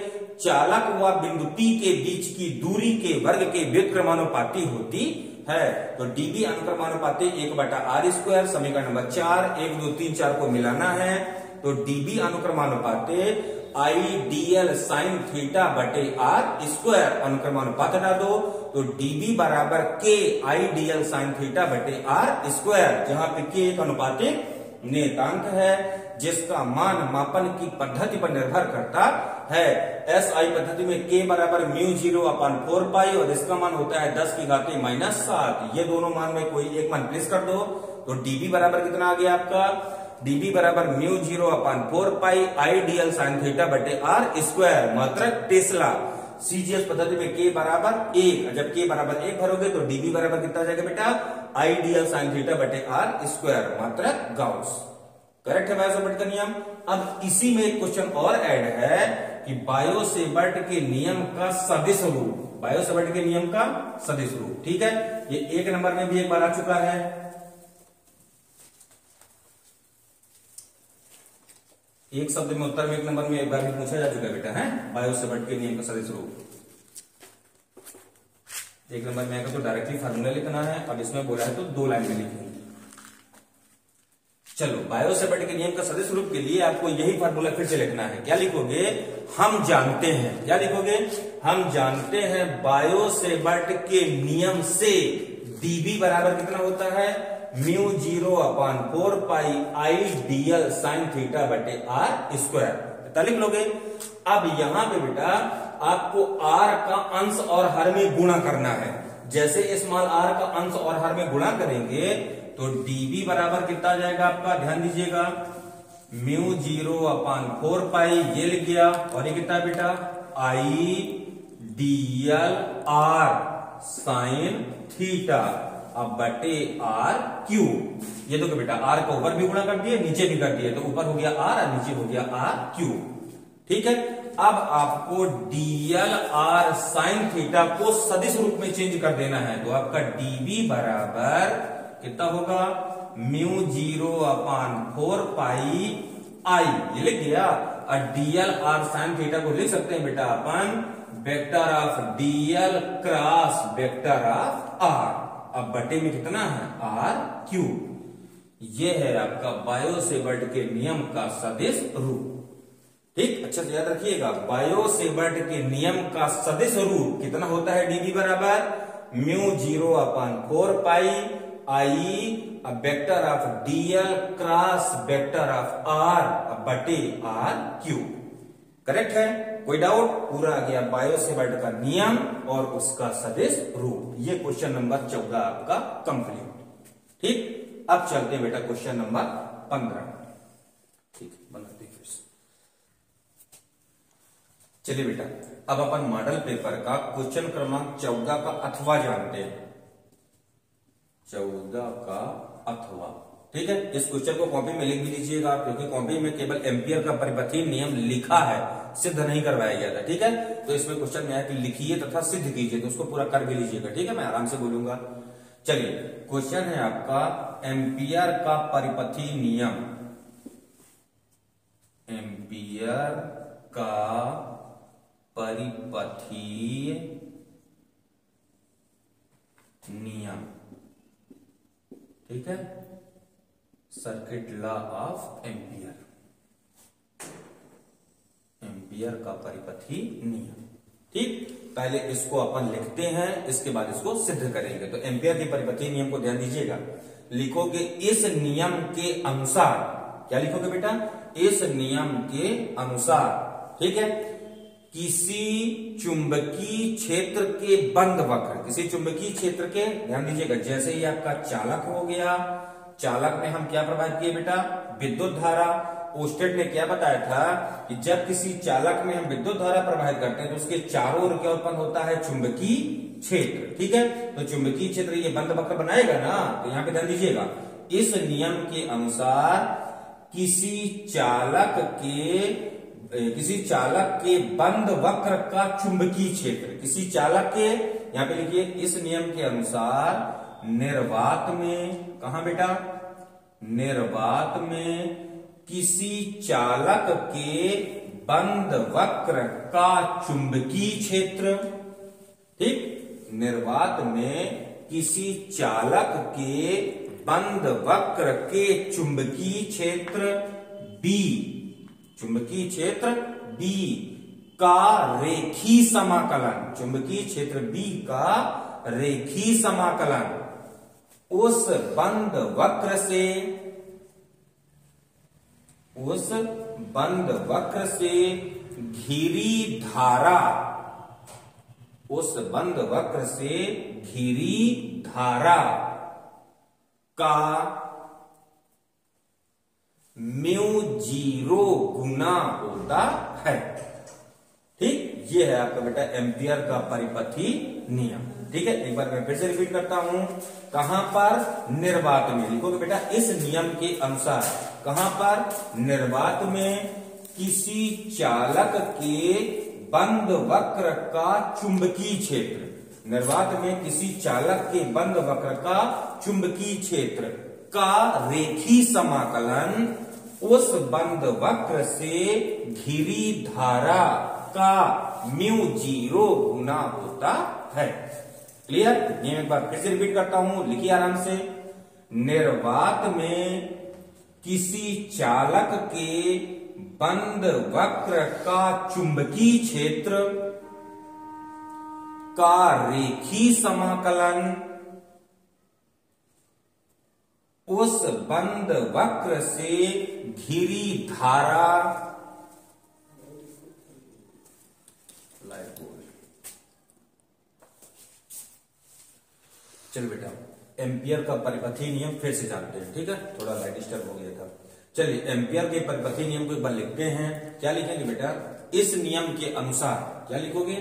चालक व बिंदु P के बीच की दूरी के वर्ग के व्युत्क्रमानुपाती होती है। तो डीबी अनुक्रमानुपाती 1/r², समीकरण नंबर 4, 1 2 3 4 को मिलाना है। तो डीबी अनुक्रमानुपाते आईडीएल साइन थीटा बटे r², अनुक्रमानुपात हटा दो तो डीबी बराबर के आईडीएल साइन थीटा बटे r², जहां पे के एक अनुपातिक नियतांक है जिसका मान मापन की पद्धति पर निर्भर करता है। एसआई पद्धति में k बराबर μ0/4 और इसका मान होता है 10⁻⁻7। ये दोनों मान में कोई एक मान प्लेस कर दो तो डीबी बराबर कितना आ गया आपका, डीबी बराबर μ0/4 आईडीएल साइन थीटा बटे r², मात्रक टेस्ला। सीजीएस पद्धति में k बराबर 1, जब k बराबर 1 भरोगे तो डीबी बराबर कितना जाएगा बेटा, आईडीएल साइन थीटा बटे r², मात्रक गाउस। करेक्ट है बायो-सेवर्ट का नियम। अब इसी में एक क्वेश्चन और ऐड है कि बायो-सेवर्ट के नियम का सदिश रूप, बायो-सेवर्ट के नियम का सदिश रूप, ठीक है। ये 1 नंबर में भी एक बार आ चुका है। एक शब्द में उत्तर में 1 नंबर में एक बार भी पूछा जा चुका है बेटा, है बायो-सेवर्ट के नियम का सदिश रूप। 1 नंबर में आएगा तो डायरेक्टली फार्मूला लिखना है, अब इसमें बोला है तो 2 लाइन में लिखेंगे। चलो, बायो-सेवर्ट के नियम का सदिश रूप के लिए आपको यही फार्मूला फिर से लिखना है। क्या लिखोगे, हम जानते हैं, क्या लिखोगे, हम जानते हैं बायो-सेवर्ट के नियम से डीबी बराबर कितना होता है, μ0/4 आईडीएल साइन थीटा बटे r², लिख लोगे। अब यहां पे बेटा आपको r का अंश और हर में गुणा करना है। जैसे स्मॉल r का अंश और हर में गुणा करेंगे तो dB बराबर कितना जाएगा आपका, ध्यान दीजिएगा, μ0/4 ये लिख गया, और ये कितना बेटा, आईडीएल r साइन थीटा अब बटे r³। ये देखो बेटा, r को ऊपर भी गुणा कर दिए, नीचे भी कर दिए, तो ऊपर हो गया r और नीचे हो गया r³, ठीक है। अब आपको डीएल r साइन थीटा को सदिश रूप में चेंज कर देना है, तो आपका dB बराबर कितना होगा, μ0/4 आई, ये लिख गया। और डीएल r साइन थीटा को लिख सकते हैं बेटा अपन vector of DL cross vector of r। अब बटे में कितना है, r³। ये है आपका बायो-सेवर्ट के नियम का सदिश रूप, ठीक, अच्छा से याद रखिएगा। बायो-सेवर्ट के नियम का सदिश रूप कितना होता है, dB बराबर μ0/4 I vector of DL cross vector of r बटे r³। करेक्ट है, कोई डाउट, पूरा आ गया बायो-सेवर्ट का नियम और उसका सदिश रूप। ये क्वेश्चन नंबर 14 आपका कंप्लीट, ठीक। अब चलते हैं बेटा क्वेश्चन नंबर 15, ठीक, बनाते हैं फिर से। चलिए बेटा, अब अपन मॉडल पेपर का क्वेश्चन क्रमांक 14 का अथवा जानते हैं, 14 का अथवा, ठीक है। इस क्वेश्चन को कॉपी में लिख भी लीजिएगा, क्योंकि कॉपी में केवल एम्पियर का परिपथीय नियम लिखा है, सिद्ध नहीं करवाया गया था, ठीक है। तो इसमें क्वेश्चन में है कि लिखिए तथा सिद्ध कीजिए, तो उसको पूरा कर भी लीजिएगा, ठीक है, मैं आराम से बोलूंगा। चलिए, क्वेश्चन है आपका एम्पियर का परिपथीय नियम, एम्पियर का परिपथीय नियम, ठीक है, circuit law of ampere, ampere का परिपथीय नियम, ठीक। पहले इसको अपन लिखते हैं, इसके बाद इसको सिद्ध करेंगे। तो एम्पियर के परिपथीय नियम को ध्यान दीजिएगा, लिखोगे इस नियम के अनुसार, क्या लिखोगे बेटा, इस नियम के अनुसार, ठीक है, किसी चुंबकीय क्षेत्र के बंद वक्र, किसी चुंबकीय क्षेत्र के, ध्यान दीजिएगा, जैसे ही आपका चालक हो गया, चालक में हम क्या प्रवाहित किए बेटा, विद्युत धारा। ओस्टेड ने क्या बताया था कि जब किसी चालक में हम विद्युत धारा प्रवाहित करते हैं तो उसके चारों ओर क्या उत्पन्न होता है, चुंबकीय क्षेत्र, ठीक है। तो चुंबकीय क्षेत्र ये बंद वक्र बनाएगा ना, तो यहां पे ध्यान दीजिएगा, इस नियम के अनुसार किसी चालक के बंद वक्र का चुंबकीय क्षेत्र, किसी चालक के, यहां पे लिखिए, इस नियम के अनुसार निर्वात में, कहां बेटा, निर्वात में किसी चालक के बंद वक्र का चुंबकीय क्षेत्र, ठीक, निर्वात में किसी चालक के बंद वक्र के चुंबकीय क्षेत्र B, चुंबकीय क्षेत्र B का रेखीय समाकलन, चुंबकीय क्षेत्र B का रेखीय समाकलन उस बंद वक्र से, उस बंद वक्र से घिरी धारा, उस बंद वक्र से घिरी धारा का μ0 गुना होता है। ठीक, ये है आपका बेटा एम्पियर का परिपथी नियम। ठीक है, एक बार मैं फिर से रिपीट करता हूं। कहां पर? निर्वात में। लिखोगे बेटा इस नियम के अनुसार, कहां पर? निर्वात में किसी चालक के बंद वक्र का चुंबकीय क्षेत्र, निर्वात में किसी चालक के बंद वक्र का चुंबकीय क्षेत्र का रेखीय समाकलन उस बंद वक्र से घिरी धारा का μ0 गुना होता है। क्लियर? ये एक बार फिर से रिपीट करता हूं, लिखिए आराम से। निर्वात में किसी चालक के बंद वक्र का चुंबकीय क्षेत्र का रेखीय समाकलन उस बंद वक्र से घिरी धारा, चलो बेटा एम्पियर का परिपथीय नियम फिर से जानते हैं। ठीक है, थोड़ा लाइट डिस्टर्ब हो गया था। चलिए एम्पियर के परिपथीय नियम को एक बार लिखते हैं। क्या लिखेंगे बेटा? इस नियम के अनुसार, क्या लिखोगे?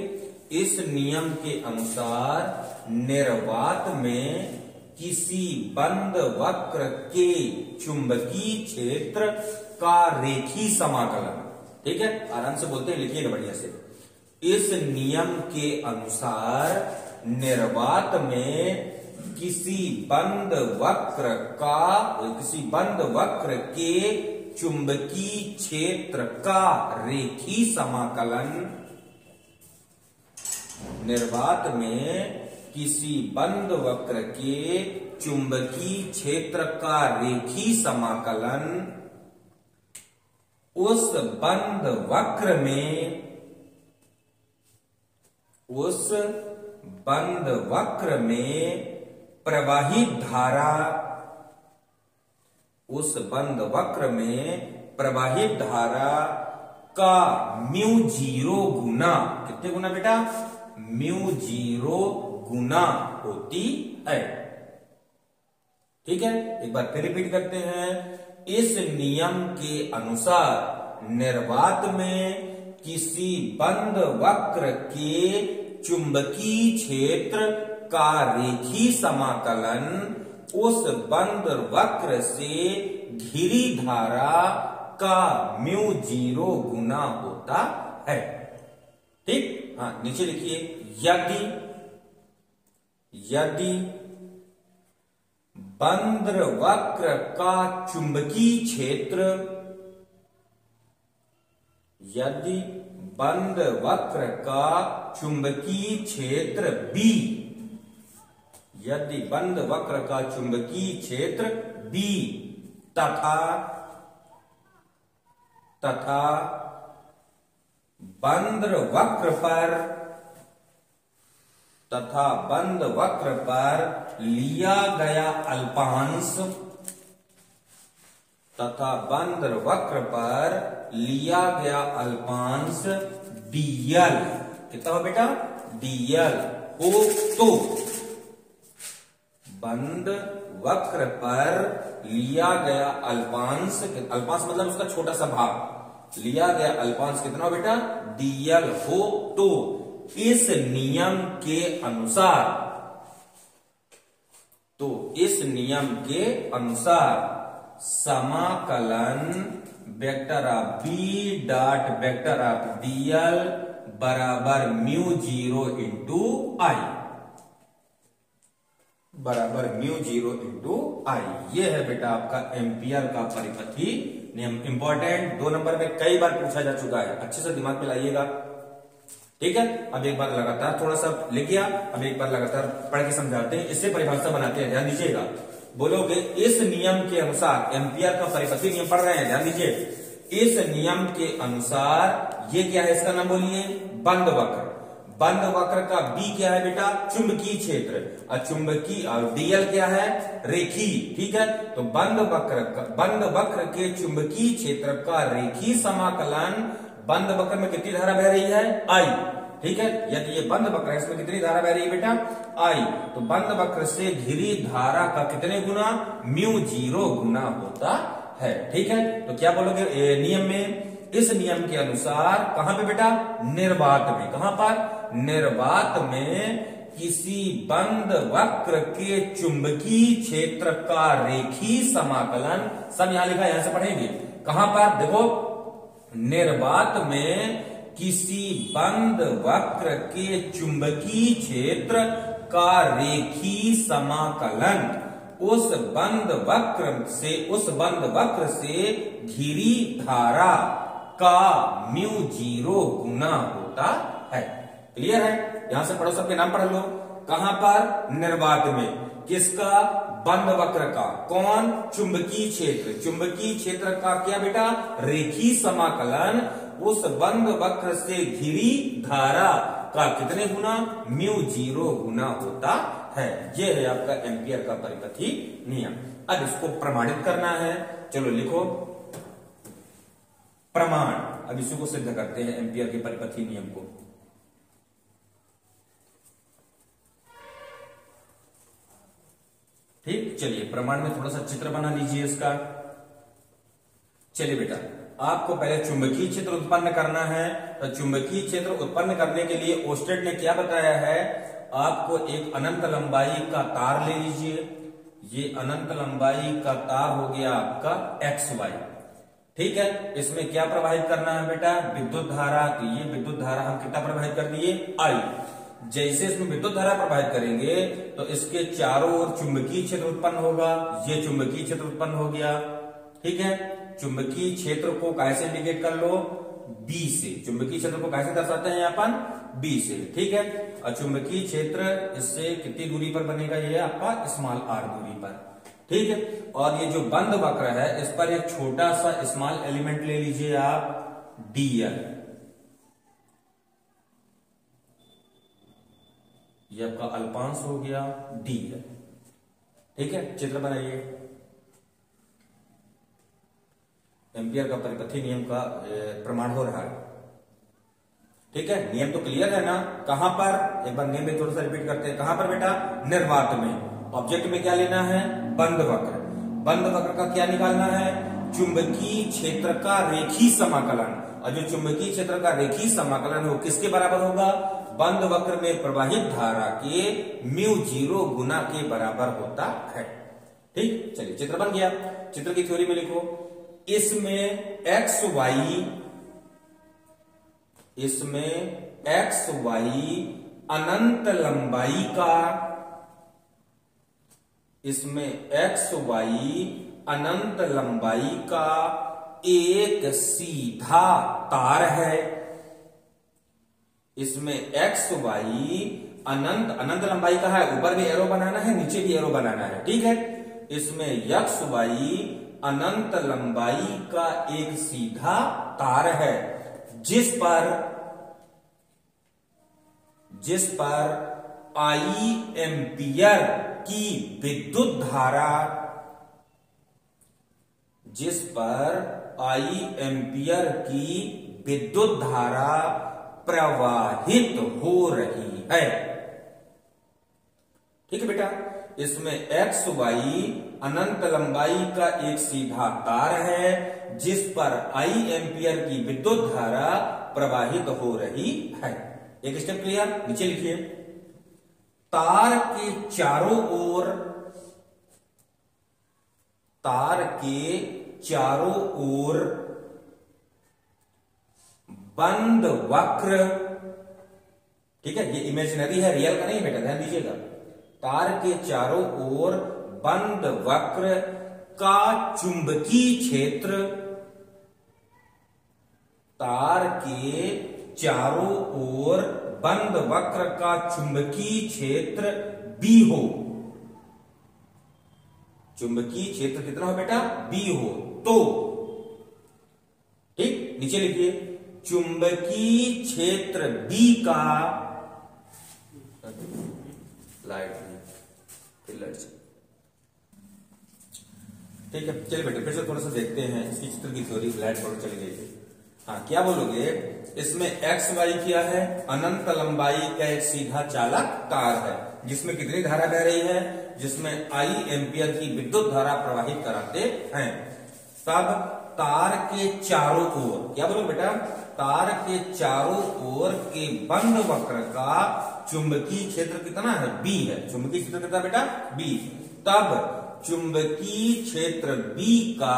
इस नियम के अनुसार निर्वात में किसी बंद वक्र के चुंबकीय क्षेत्र का रेखीय समाकलन। ठीक है, आराम से बोलते हैं, लिखिएगा बढ़िया से। इस नियम के अनुसार निर्वात में किसी बंद वक्र का, किसी बंद वक्र के चुंबकीय क्षेत्र का रेखीय समाकलन, निर्वात में किसी बंद वक्र के चुंबकीय क्षेत्र का रेखीय समाकलन उस बंद वक्र में, उस बंद वक्र में प्रवाहित धारा, उस बंद वक्र में प्रवाहित धारा का μ0 गुना, कितने गुना बेटा? μ0 गुना होती है। ठीक है, एक बार फिर रिपीट करते हैं। इस नियम के अनुसार निर्वात में किसी बंद वक्र के चुंबकीय क्षेत्र का रेखीय समाकलन उस बंद वक्र से घिरी धारा का μ0 गुना होता है। ठीक, हाँ नीचे लिखिए। यदि, यदि बंद वक्र का चुंबकीय क्षेत्र, यदि बंद वक्र का चुंबकीय क्षेत्र B, यदि बंद वक्र का चुंबकीय क्षेत्र B तथा बंद वक्र पर, तथा बंद वक्र पर लिया गया अल्पांश, तथा बंद वक्र पर लिया गया अल्पांश dl, कितना हो बेटा? dl हो तो बंद वक्र पर लिया गया अल्पांश, अल्पांश मतलब उसका छोटा सा भाग, लिया गया अल्पांश कितना हो बेटा? dl हो तो इस नियम के अनुसार, तो इस नियम के अनुसार समाकलन vector of B dot vector of dl बराबर μ0 इंटू I, बराबर μ0 इंटू I। ये है बेटा आपका एम्पियर का परिपथी नियम। इंपॉर्टेंट, 2 नंबर में कई बार पूछा जा चुका है, अच्छे से दिमाग में लाइएगा। ठीक है, अब एक बार लगातार थोड़ा सा लिख गया, अब एक बार लगातार पढ़ के समझाते हैं, इससे परिभाषा बनाते हैं। ध्यान दीजिएगा, बोलोगे इस नियम के अनुसार, एम्पियर का परिपथी नियम पढ़ रहे हैं, ध्यान दीजिए। इस नियम के अनुसार ये क्या है, इसका नाम बोलिए बंद वक्र। बंद वक्र का बी क्या है बेटा, चुंबकीय क्षेत्र, और चुंबकीय और डीएल क्या है, रेखीय। ठीक है, तो बंद वक्र के चुंबकीय क्षेत्र का रेखीय समाकलन, बंद वक्र में कितनी धारा बह रही है, आई। ठीक है, यदि ये बंद वक्र है, इसमें कितनी धारा बह रही है बेटा, आई। तो बंद वक्र से घिरी धारा का कितने गुना, μ0 गुना होता है। ठीक है, तो क्या बोलोगे नियम में, इस नियम के अनुसार कहां पे बेटा, निर्वात में। कहां पर, निर्वात में किसी बंद वक्र के चुंबकीय क्षेत्र का रेखीय समाकलन, सब यहां लिखा है, यहां से पढ़ेंगे। कहां पर, देखो, निर्वात में किसी बंद वक्र के चुंबकीय क्षेत्र का रेखीय समाकलन उस बंद वक्र से घिरी धारा का μ0 गुना होता है। क्लियर है, यहां से पढ़ो, सबके नाम पढ़ लो। कहां पर, निर्वात में, किसका, बंद वक्र का, कौन, चुंबकीय क्षेत्र। चुंबकीय क्षेत्र का क्या बेटा, रेखीय समाकलन उस बंद वक्र से घिरी धारा का कितने गुना, μ0 गुना होता है। यह है आपका एम्पियर का परिपथी नियम। अब इसको प्रमाणित करना है, चलो लिखो प्रमाण। अब इसी को सिद्ध करते हैं, एम्पियर के परिपथी नियम को। ठीक, चलिए प्रमाण में थोड़ा सा चित्र बना लीजिए इसका। चलिए बेटा, आपको पहले चुंबकीय क्षेत्र उत्पन्न करना है। तो चुंबकीय क्षेत्र उत्पन्न करने के लिए ओस्टेड ने क्या बताया है, आपको एक अनंत लंबाई का तार ले लीजिए। ये अनंत लंबाई का तार हो गया आपका XY। ठीक है, इसमें क्या प्रवाहित करना है बेटा, विद्युत धारा। तो ये विद्युत धारा हम कितना प्रवाहित कर दिए, I। जैसे इसमें विद्युत धारा प्रवाहित करेंगे तो इसके चारों ओर चुंबकीय क्षेत्र उत्पन्न होगा। ये चुंबकीय क्षेत्र उत्पन्न हो गया। ठीक है, चुंबकीय क्षेत्र को कैसे इंडिकेट कर लो, B से। चुंबकीय क्षेत्र को कैसे दर्शाते हैं अपन, B से। ठीक है, और चुंबकीय क्षेत्र इससे कितनी दूरी पर बनेगा, ये आपका स्मॉल r दूरी पर। ठीक है, और ये जो बंद वक्र है, इस पर एक छोटा सा स्मॉल एलिमेंट ले लीजिए आप, dl। ये आपका अल्पांश हो गया dl। ठीक है, चित्र बनाइए। एम्पियर का परिपथी नियम का प्रमाण हो रहा है। ठीक है, नियम तो क्लियर है ना। कहां पर, एक बार नियम में थोड़ा सा रिपीट करते हैं। कहां पर बेटा, निर्वात में। ऑब्जेक्ट में क्या लेना है, बंद वक्र। बंद वक्र का क्या निकालना है, चुंबकीय क्षेत्र का रेखीय समाकलन। और जो चुंबकीय क्षेत्र का रेखीय समाकलन हो किसके बराबर होगा, बंद वक्र में प्रवाहित धारा के μ0 गुना के बराबर होता है। ठीक, चलिए चित्र बन गया। चित्र की थ्योरी में लिखो, इसमें XY अनंत लंबाई का, इसमें XY अनंत लंबाई का एक सीधा तार है। इसमें XY अनंत लंबाई का है, ऊपर भी एरो बनाना है, नीचे भी एरो बनाना है। ठीक है, इसमें XY अनंत लंबाई का एक सीधा तार है, जिस पर I एम्पियर की विद्युत धारा, जिस पर I एम्पियर की विद्युत धारा प्रवाहित हो रही है। ठीक है बेटा, इसमें XY अनंत लंबाई का एक सीधा तार है, जिस पर I एम्पियर की विद्युत धारा प्रवाहित हो रही है। एक स्टेप क्लियर, नीचे लिखिए, तार के चारों ओर बंद वक्र। ठीक है, ये इमेजिनरी है, रियल का नहीं बेटा, ध्यान दीजिएगा। तार के चारों ओर बंद वक्र का चुंबकीय क्षेत्र, तार के चारों ओर बंद वक्र का चुंबकीय क्षेत्र B हो, चुंबकीय क्षेत्र कितना हो बेटा, B हो, तो ठीक, नीचे लिखिए चुंबकीय क्षेत्र B का, लाइट ठीक है, चलिए बेटे फिर से थोड़ा सा देखते हैं इसकी चित्र की थ्योरी, लाइट थोड़ा चली गई थी। हाँ, क्या बोलोगे, इसमें एक्स वाई क्या है, अनंत लंबाई का एक सीधा चालक तार है जिसमें कितनी धारा बह रही है, जिसमें आई एम्पियर की विद्युत धारा प्रवाहित कराते हैं। तब तार के चारों ओर, क्या बोलो बेटा, तार के चारों ओर के बंद वक्र का चुंबकीय क्षेत्र कितना है, B है, चुंबकीय क्षेत्र कितना बेटा, B। तब चुंबकीय क्षेत्र B का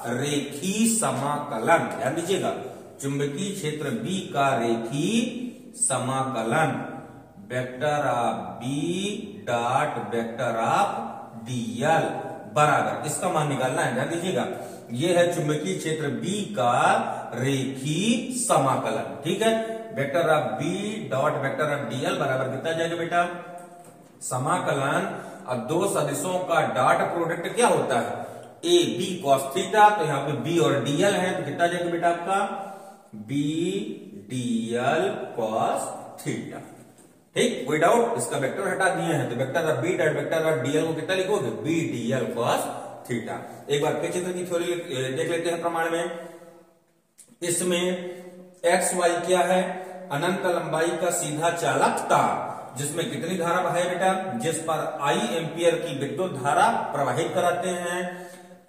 रेखीय समाकलन, ध्यान दीजिएगा, चुंबकीय क्षेत्र B का रेखीय समाकलन vector of B dot vector of dl बराबर, इसका मान निकालना है, ध्यान दीजिएगा, ये है चुंबकीय क्षेत्र B का रेखीय समाकलन, ठीक है। Vector of B dot vector of dl बराबर कितना जाएगा बेटा, समाकलन, अब दो सदिशों का डॉट प्रोडक्ट क्या होता है, ए बी कॉस थीटा, तो यहाँ पे बी और डीएल है, तो कितना जाएगा बेटा आपका, बी डीएल कॉस थीटा, ठीक, कोई डाउट, इसका वेक्टर हटा दिए हैं, तो vector of b dot vector of dl को कितना लिखोगे, बी डीएल कॉस थीटा। एक बार फिर चित्र की थ्योरी देख लेते हैं प्रमाण में। इसमें एक्स वाई क्या है, अनंत लंबाई का सीधा चालक तार जिसमें कितनी धारा बहे बेटा, जिस पर आई एम्पियर की विद्युत धारा प्रवाहित कराते हैं।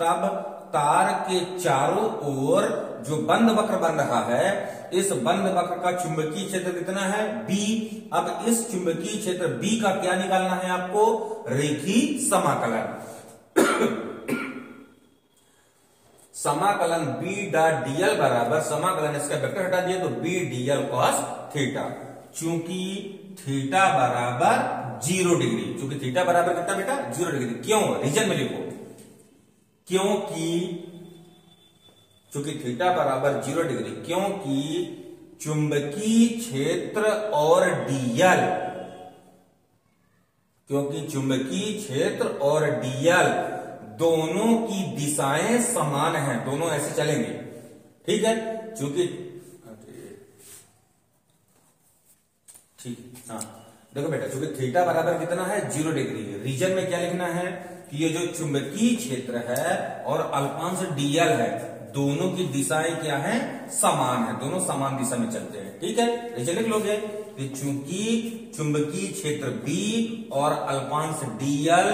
तब तार के चारों ओर जो बंद वक्र बन रहा है, इस बंद वक्र का चुंबकीय क्षेत्र कितना है, B। अब इस चुंबकीय क्षेत्र B का क्या निकालना है आपको, रेखीय समाकलन समाकलन B डॉट dl बराबर, समाकलन इसका वेक्टर हटा दिया तो B dl cos थीटा, चूंकि थीटा बराबर 0 डिग्री, चूंकि थीटा बराबर कितना बेटा, 0 डिग्री, क्यों, रीजन में लिखो, क्योंकि चूंकि थीटा बराबर 0 डिग्री, क्योंकि चुंबकीय क्षेत्र और dl, क्योंकि चुंबकीय क्षेत्र और dl दोनों की दिशाएं समान हैं, दोनों ऐसे चलेंगे, ठीक है, चूंकि ठीक, हाँ देखो बेटा, चूंकि थीटा बराबर कितना है, 0 डिग्री, रीजन में क्या लिखना है कि ये जो चुंबकीय क्षेत्र है और अल्पांश dl है, दोनों की दिशाएं क्या हैं, समान है, दोनों समान दिशा में चलते हैं, ठीक है, रीजन लिख लोगे कि चूंकि चुंबकीय क्षेत्र B और अल्पांश dl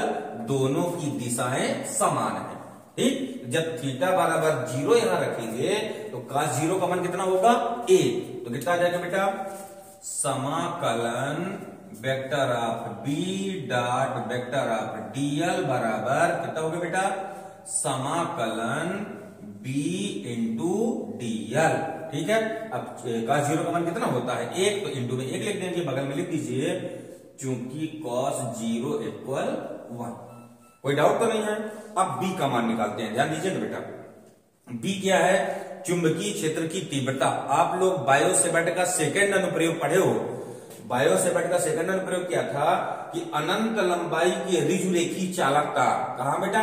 दोनों की दिशाएं समान है, ठीक। जब थीटा बराबर 0 यहां रखेंगे तो cos 0 का मान कितना होगा, 1, तो कितना आ जाएगा बेटा, समाकलन vector of B dot vector of dl बराबर कितना होगा बेटा, समाकलन B इंटू dl, ठीक है। अब cos 0 का मान कितना होता है, 1, तो इंटू में 1 लिख देंगे, बगल में लिख दीजिए, चूंकि cos 0 इक्वल 1, कोई डाउट तो नहीं है। अब B का मान निकालते हैं, ध्यान दीजिए ना बेटा, B क्या है, चुंबकीय क्षेत्र की तीव्रता। आप लोग बायो सेवर्ट का सेकंड अनुप्रयोग पढ़े हो, बायो सेवर्ट का सेकंड अनुप्रयोग क्या था कि अनंत लंबाई के ऋजुरेखी चालक तार, कहा बेटा,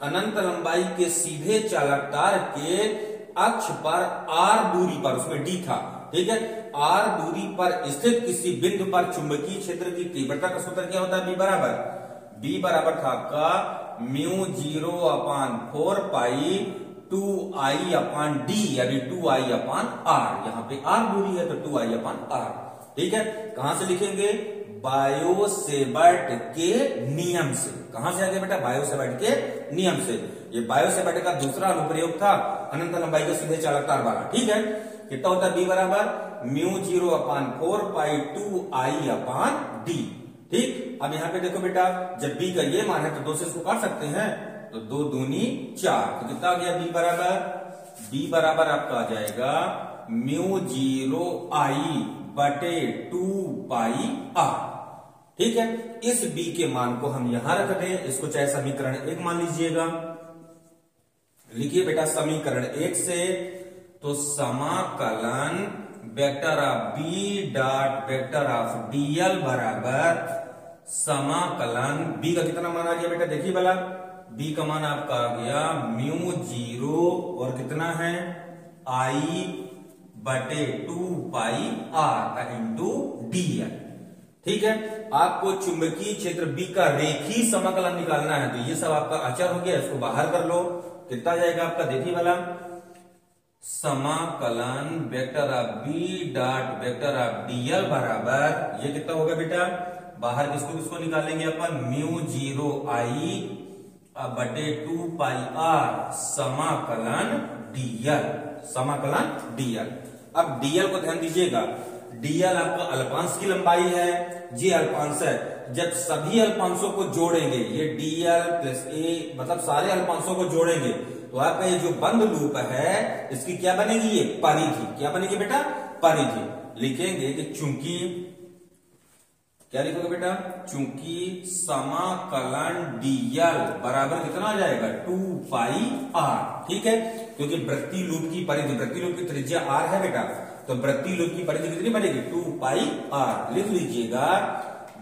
अनंत लंबाई के सीधे चालक तार के अक्ष पर r दूरी पर, उसमें d था, ठीक है, r दूरी पर स्थित किसी बिंदु पर चुंबकीय क्षेत्र की तीव्रता का सूत्र क्या होता है, B बराबर था आपका म्यू 0/4 पाई 2i अपान d, यानी 2i अपान r, यहाँ पे r दूरी है तो 2i अपान r, ठीक है। कहां से लिखेंगे, बायो सेवर्ट के नियम से, कहां से आ गया बेटा, बायो सेवर्ट के नियम से। ये बायो सेवर्ट का दूसरा अनुप्रयोग था अनंत लंबाई के सीधे चालक तार वाला, ठीक है। कितना होता है B बराबर म्यू 0/4 पाई 2i अपान d, ठीक। अब यहाँ पे देखो बेटा, जब B का ये मान है तो 2 से इसको काट सकते हैं, तो 2 दूनी 4, तो कितना आ गया B बराबर आपका आ जाएगा म्यू 0i बटे 2 पाई r, ठीक है। इस B के मान को हम यहां रख दें, इसको चाहे समीकरण 1 मान लीजिएगा, लिखिए बेटा समीकरण 1 से, तो समाकलन vector of b dot vector of dl बराबर समाकलन बी का कितना मान आ गया बेटा, देखिए भला बी का मान आपका आ गया म्यू 0 और कितना है आई बटे 2 पाई आर इंटू डीएल। ठीक है, आपको चुंबकीय क्षेत्र बी का रेखीय समाकलन निकालना है, तो ये सब आपका अचर हो गया, इसको बाहर कर लो। कितना जाएगा आपका, देखिए वाला समाकलन vector of b dot vector of dl बराबर ये कितना होगा बेटा, बाहर किसको निकालेंगे अपन, म्यू 0 आई बटे 2 पाई आर समाकलन डीएल, समाकलन डीएल। अब डीएल को ध्यान दीजिएगा, डीएल आपका अल्पांश की लंबाई है, ये अल्पांश है, जब सभी अल्पांशों को जोड़ेंगे, ये डीएल प्लस ए मतलब सारे अल्पांशों को जोड़ेंगे तो आपका ये जो बंद लूप है इसकी क्या बनेगी, ये परिधि, क्या बनेगी बेटा, परिधि। लिखेंगे कि चूंकि क्या लिखोगे बेटा, चूंकि समाकलन डीएल बराबर कितना आ जाएगा 2 पाई आर। ठीक है, क्योंकि वृत्तीय लूप की परिधि, वृत्तीय लूप की त्रिज्या आर है बेटा, तो वृत्तीय लूप की परिधि कितनी बनेगी 2 पाई आर। लिख लीजिएगा,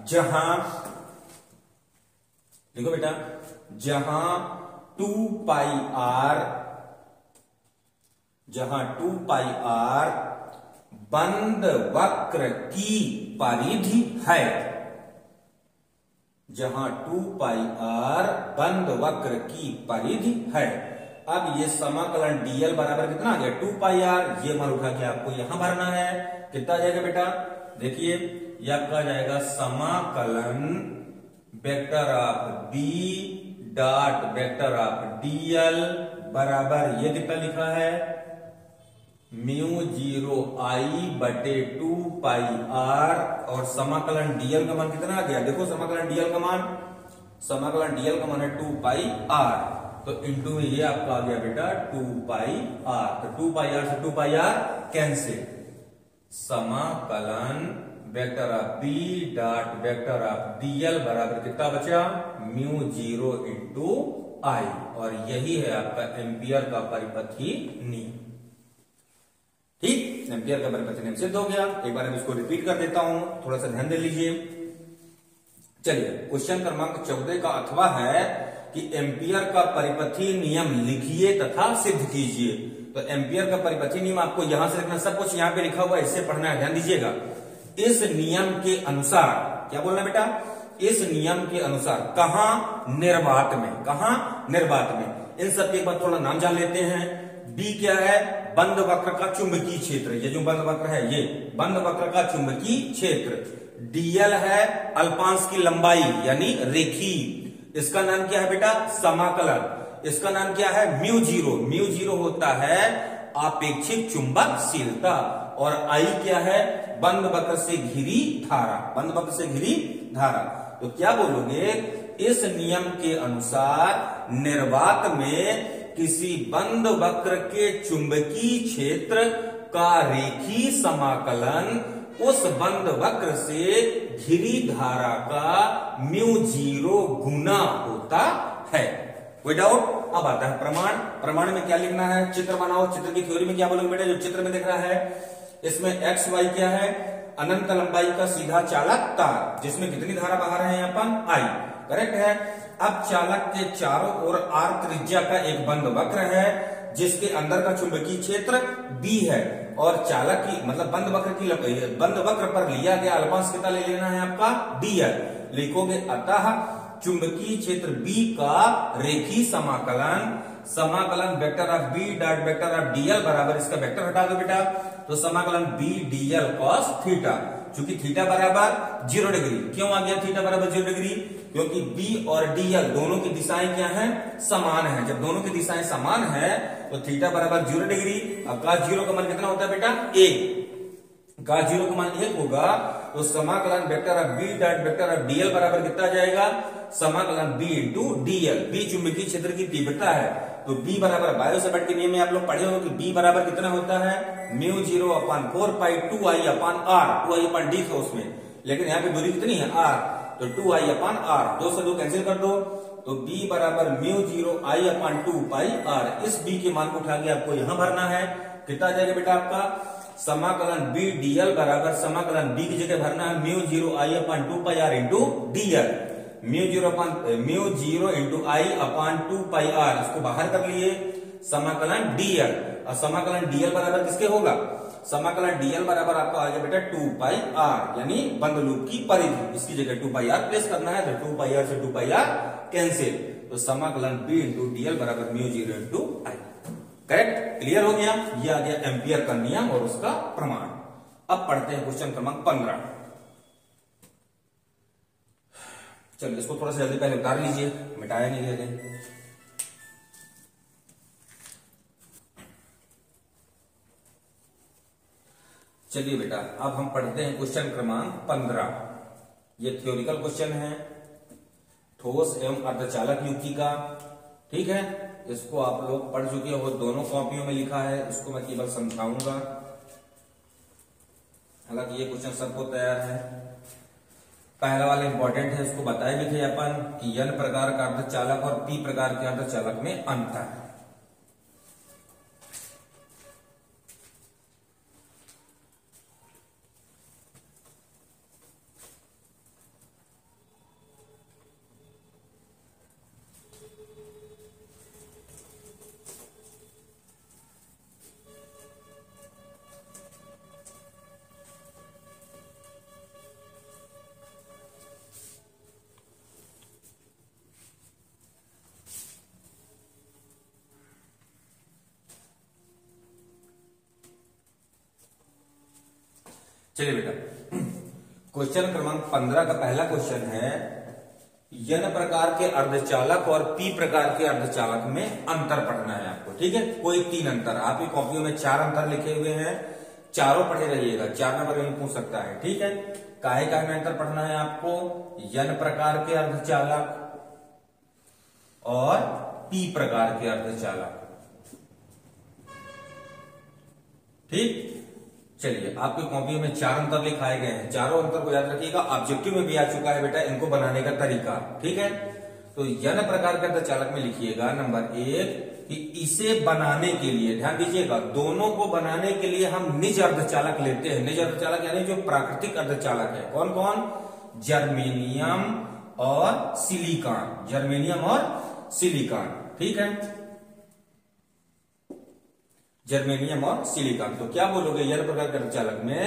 जहां लिखो बेटा, जहां 2 पाई आर, जहां 2 पाई आर बंद वक्र की परिधि है, जहां 2 पाई आर बंद वक्र की परिधि है। अब ये समाकलन डीएल बराबर कितना आ गया 2 पाई आर, ये मान उठा के आपको यहां भरना है। कितना जाएगा बेटा, देखिए ये आपका जाएगा समाकलन vector of b dot vector of dl बराबर ये कितना लिखा है, म्यू 0 आई बटे 2 पाई आर, और समाकलन डीएल का मान कितना आ गया, देखो समाकलन डीएल का मान, समाकलन डीएल का मान है 2 पाई आर, तो इंटू में ये आपका आ गया बेटा 2 पाई आर, तो 2 पाई आर से 2 पाई आर कैंसिल। समाकलन vector of b dot vector of dl बराबर कितना बचा, म्यू 0 इंटू आई, और यही है आपका एम्पियर का परिपथी नियम। ठीक, एम्पियर का परिपथी नियम सिद्ध हो गया। एक बार मैं इसको रिपीट कर देता हूं, थोड़ा सा ध्यान दे लीजिए। चलिए, क्वेश्चन क्रमांक 14 का अथवा है कि एम्पियर का परिपथी नियम लिखिए तथा सिद्ध कीजिए। तो एम्पियर का परिपथी नियम आपको यहां से लिखना, सब कुछ यहां पे लिखा हुआ है, इससे पढ़ना है, ध्यान दीजिएगा। इस नियम के अनुसार, क्या बोलना बेटा, इस नियम के अनुसार कहां, निर्वात में, कहां, निर्वात में। इन सब के बाद थोड़ा नाम जान लेते हैं। बी क्या है, बंद वक्र का चुंबकीय क्षेत्र, ये जो बंद वक्र है ये बंद वक्र का चुंबकीय क्षेत्र। डीएल है अल्पांश की लंबाई यानी रेखीय, इसका नाम क्या है बेटा, समाकलन। इसका नाम क्या है, म्यू 0, म्यू 0 होता है आपेक्षिक चुंबकशीलता, और आई क्या है, बंद वक्र से घिरी धारा, बंद वक्र से घिरी धारा। तो क्या बोलोगे, इस नियम के अनुसार निर्वात में किसी बंद वक्र के चुंबकीय क्षेत्र का रेखीय समाकलन उस बंद वक्र से घिरी धारा का म्यू 0 गुना होता है। कोई डाउट? अब आता है प्रमाण। प्रमाण में क्या लिखना है, चित्र बनाओ। चित्र की थ्योरी में क्या बोलोगे बेटा, जो चित्र में दिख रहा है इसमें एक्स वाई क्या है, अनंत लंबाई का सीधा चालक तार, जिसमें कितनी धारा बाहर है यहाँ पर, आई, करेक्ट है। अब चालक के चारों ओर आर त्रिज्या का एक बंद वक्र है जिसके अंदर का चुंबकीय क्षेत्र बी है, और चालक की मतलब बंद वक्र की बंद वक्र पर लिया गया अल्पांश कितना ले लेना है आपका, डीएल। लिखोगे अतः चुंबकीय क्षेत्र बी का रेखीय समाकलन, समाकलन vector of b dot vector of dl बराबर, इसका वेक्टर हटा दो बेटा, तो समाकलन बी डीएल कॉस थीटा। चूंकि थीटा बराबर 0 डिग्री, क्यों आ गया थीटा बराबर 0 डिग्री, क्योंकि बी और डीएल दोनों की दिशाएं क्या हैं, समान है। जब दोनों की दिशाएं समान है तो थीटा बराबर 0 डिग्री। अब cos 0 का मान कितना होता है बेटा, 1। cos 0 का मान 1 होगा तो समाकलन vector of b dot vector of dl बराबर कितना जाएगा, समाकलन बी इंटू डीएल। बी चुंबकीय क्षेत्र की तीव्रता है, तो बी बराबर बायो सेवर्ट के नियम में आप लोग पढ़े हो कि बी बराबर कितना होता है, mu 0 upon 4 pi 2i upon r, 2i upon d था उसमें, लेकिन यहाँ पे दूरी कितनी है, आर, तो 2i अपान आर, 2 से 2 कैंसिल कर दो, तो b बराबर mu 0 i upon 2 pi r. इस b के मान को उठा के आपको यहां भरना है। कितना आ जाएगा बेटा आपका, समाकलन बी डीएल बराबर समाकलन बी की जगह भरना है mu 0 i upon 2 pi r into dl. Mu 0 into i upon 2 pi r, इसको बाहर कर लिए, समाकलन डीएल। और समाकलन डीएल बराबर किसके होगा? समाकलन डीएल बराबर आपका आ गया बेटा 2 पाई आर, यानी बंद लूप की परिधि। इसकी जगह 2 पाई आर प्लेस करना है, तो 2 पाई आर से 2 पाई आर कैंसिल, तो समाकलन बी इंटू डीएल बराबर म्यू 0 इंटू आई। करेक्ट, क्लियर हो गया? ये आ गया एम्पियर का नियम और उसका प्रमाण। अब पढ़ते हैं क्वेश्चन क्रमांक 15। चलिए इसको थोड़ा सा जल्दी पहले उतार लीजिए, मिटाया नहीं दे। चलिए बेटा अब हम पढ़ते हैं क्वेश्चन क्रमांक 15। ये थ्योरिकल क्वेश्चन है, ठोस एवं अर्धचालक युक्ति का। ठीक है, इसको आप लोग पढ़ चुके हो, दोनों कॉपियों में लिखा है, इसको मैं केवल समझाऊंगा। हालांकि ये क्वेश्चन सबको तैयार है। पहला वाला इंपॉर्टेंट है, इसको बताए भी थे अपन कि n प्रकार का अर्धचालक और p प्रकार के अर्धचालक में अंतर है। चलिए बेटा क्वेश्चन क्रमांक 15 का पहला क्वेश्चन है, n प्रकार के अर्धचालक और p प्रकार के अर्धचालक में अंतर पढ़ना है आपको। ठीक है, कोई 3 अंतर, आपकी कॉपियों में 4 अंतर लिखे हुए हैं, चारों पढ़े रहिएगा, 4 नंबर में पूछ सकता है। ठीक है, काहे काहे में अंतर पढ़ना है आपको? n प्रकार के अर्धचालक और p प्रकार के अर्धचालक। ठीक, चलिए आपकी कॉपियों में 4 अंतर लिखाए गए हैं, चारों अंतर को याद रखिएगा। ऑब्जेक्टिव में भी आ चुका है बेटा इनको बनाने का तरीका। ठीक है, तो n प्रकार के अर्धचालक में लिखिएगा नंबर 1 कि इसे बनाने के लिए, ध्यान दीजिएगा, दोनों को बनाने के लिए हम निज अर्धचालक लेते हैं। निज अर्धचालक यानी जो प्राकृतिक अर्धचालक है, कौन कौन? जर्मेनियम और सिलिकॉन, जर्मेनियम और सिलिकॉन। ठीक है, जर्मेनियम और सिलिकॉन। तो क्या बोलोगे n प्रकार के अर्धचालक में